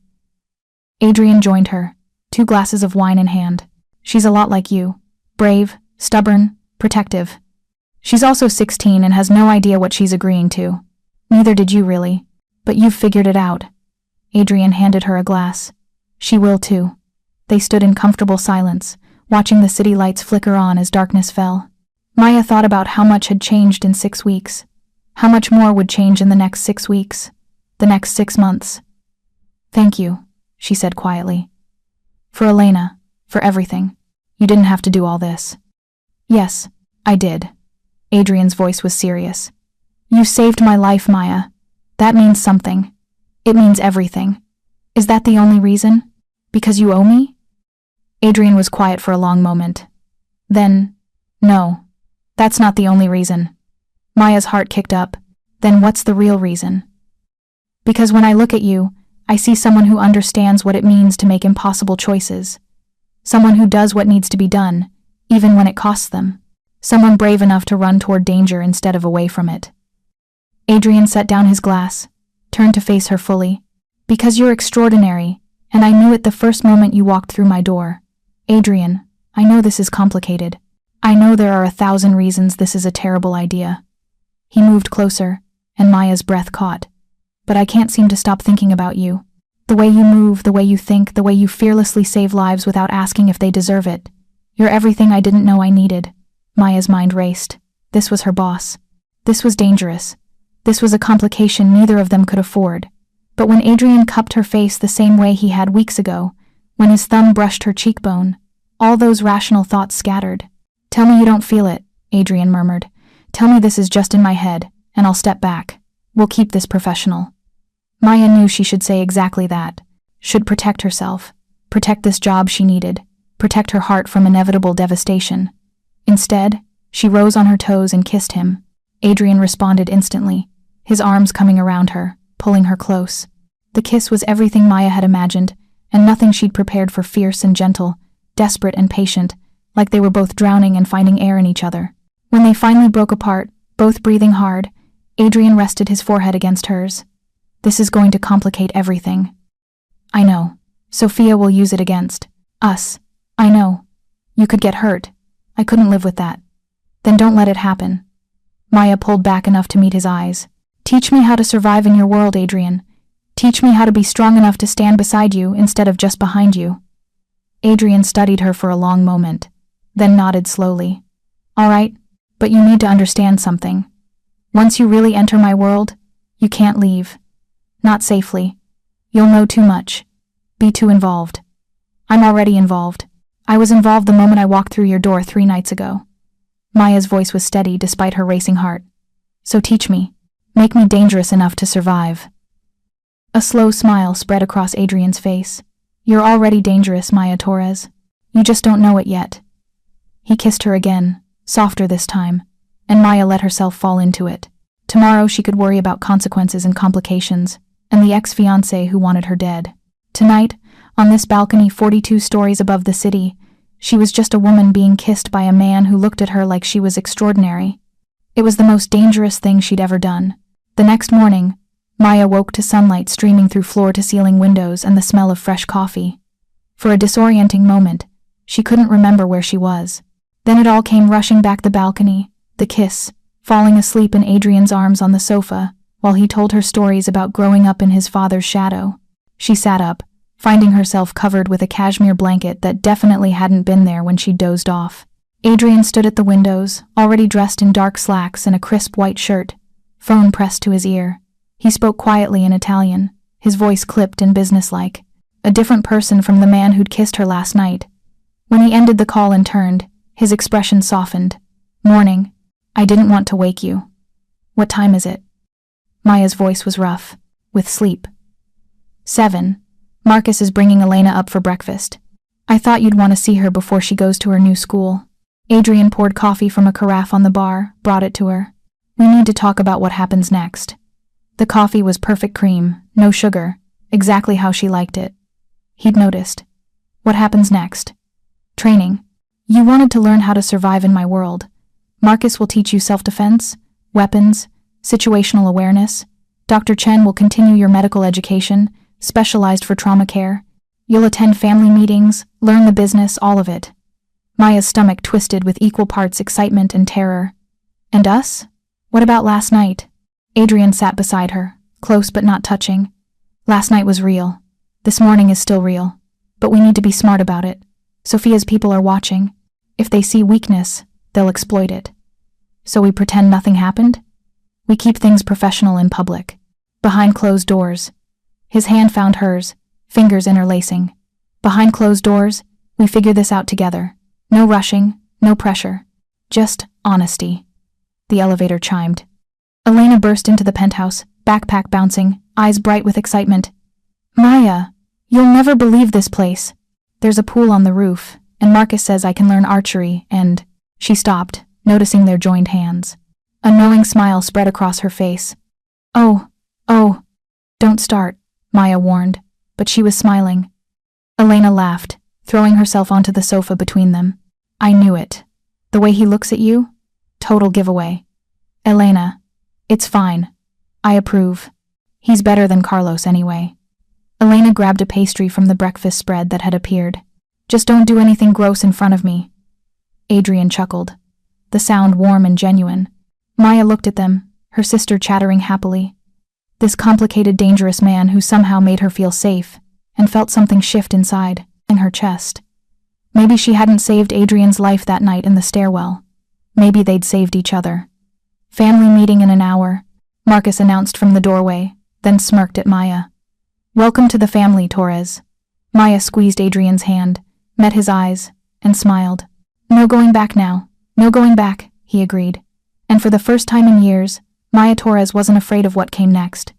Adrian joined her, 2 glasses of wine in hand. She's a lot like you. Brave, stubborn, protective. She's also 16 and has no idea what she's agreeing to. Neither did you really. But you've figured it out. Adrian handed her a glass. She will too. They stood in comfortable silence, watching the city lights flicker on as darkness fell. Maya thought about how much had changed in 6 weeks. How much more would change in the next 6 weeks? The next 6 months? Thank you, she said quietly. For Elena, for everything. You didn't have to do all this. Yes, I did. Adrian's voice was serious. You saved my life, Maya. That means something. It means everything. Is that the only reason? Because you owe me? Adrian was quiet for a long moment. Then, no, that's not the only reason. Maya's heart kicked up. Then what's the real reason? Because when I look at you, I see someone who understands what it means to make impossible choices. Someone who does what needs to be done, even when it costs them. Someone brave enough to run toward danger instead of away from it. Adrian set down his glass, turned to face her fully. Because you're extraordinary, and I knew it the first moment you walked through my door. Adrian, I know this is complicated. I know there are 1,000 reasons this is a terrible idea. He moved closer, and Maya's breath caught. But I can't seem to stop thinking about you. The way you move, the way you think, the way you fearlessly save lives without asking if they deserve it. You're everything I didn't know I needed. Maya's mind raced. This was her boss. This was dangerous. This was a complication neither of them could afford. But when Adrian cupped her face the same way he had weeks ago, when his thumb brushed her cheekbone, all those rational thoughts scattered. Tell me you don't feel it, Adrian murmured. Tell me this is just in my head, and I'll step back. We'll keep this professional. Maya knew she should say exactly that. Should protect herself. Protect this job she needed. Protect her heart from inevitable devastation. Instead, she rose on her toes and kissed him. Adrian responded instantly, his arms coming around her, pulling her close. The kiss was everything Maya had imagined, and nothing she'd prepared for. Fierce and gentle, desperate and patient, like they were both drowning and finding air in each other. When they finally broke apart, both breathing hard, Adrian rested his forehead against hers. This is going to complicate everything. I know. Sophia will use it against us. I know. You could get hurt. I couldn't live with that. Then don't let it happen. Maya pulled back enough to meet his eyes. Teach me how to survive in your world, Adrian. Teach me how to be strong enough to stand beside you instead of just behind you. Adrian studied her for a long moment, then nodded slowly. All right, but you need to understand something. Once you really enter my world, you can't leave. Not safely. You'll know too much. Be too involved. I'm already involved. I was involved the moment I walked through your door 3 nights ago. Maya's voice was steady despite her racing heart. So teach me. Make me dangerous enough to survive. A slow smile spread across Adrian's face. You're already dangerous, Maya Torres. You just don't know it yet. He kissed her again, softer this time, and Maya let herself fall into it. Tomorrow she could worry about consequences and complications, and the ex-fiancé who wanted her dead. Tonight, on this balcony 42 stories above the city, she was just a woman being kissed by a man who looked at her like she was extraordinary. It was the most dangerous thing she'd ever done. The next morning, Maya woke to sunlight streaming through floor-to-ceiling windows and the smell of fresh coffee. For a disorienting moment, she couldn't remember where she was. Then it all came rushing back: the balcony, the kiss, falling asleep in Adrian's arms on the sofa, while he told her stories about growing up in his father's shadow. She sat up, finding herself covered with a cashmere blanket that definitely hadn't been there when she dozed off. Adrian stood at the windows, already dressed in dark slacks and a crisp white shirt, phone pressed to his ear. He spoke quietly in Italian, his voice clipped and businesslike. A different person from the man who'd kissed her last night. When he ended the call and turned, his expression softened. Morning. I didn't want to wake you. What time is it? Maya's voice was rough, with sleep. 7. Marcus is bringing Elena up for breakfast. I thought you'd want to see her before she goes to her new school. Adrian poured coffee from a carafe on the bar, brought it to her. We need to talk about what happens next. The coffee was perfect cream, no sugar, exactly how she liked it. He'd noticed. What happens next? Training. You wanted to learn how to survive in my world. Marcus will teach you self-defense, weapons, situational awareness. Dr. Chen will continue your medical education, specialized for trauma care. You'll attend family meetings, learn the business, all of it. Maya's stomach twisted with equal parts excitement and terror. And us? What about last night? Adrian sat beside her, close but not touching. Last night was real. This morning is still real. But we need to be smart about it. Sophia's people are watching. If they see weakness, they'll exploit it. So we pretend nothing happened? We keep things professional in public. Behind closed doors. His hand found hers, fingers interlacing. Behind closed doors, we figure this out together. No rushing, no pressure. Just honesty. The elevator chimed. Elena burst into the penthouse, backpack bouncing, eyes bright with excitement. Maya, you'll never believe this place. There's a pool on the roof, and Marcus says I can learn archery, and… She stopped, noticing their joined hands. A knowing smile spread across her face. Oh, don't start, Maya warned, but she was smiling. Elena laughed, throwing herself onto the sofa between them. I knew it. The way he looks at you? Total giveaway. Elena, it's fine. I approve. He's better than Carlos anyway. Elena grabbed a pastry from the breakfast spread that had appeared. Just don't do anything gross in front of me. Adrian chuckled, the sound warm and genuine. Maya looked at them, her sister chattering happily. This complicated, dangerous man who somehow made her feel safe, and felt something shift inside, in her chest. Maybe she hadn't saved Adrian's life that night in the stairwell. Maybe they'd saved each other. Family meeting in an hour, Marcus announced from the doorway, then smirked at Maya. Welcome to the family, Torres. Maya squeezed Adrian's hand, met his eyes, and smiled. No going back now. No going back, he agreed. And for the first time in years, Maya Torres wasn't afraid of what came next.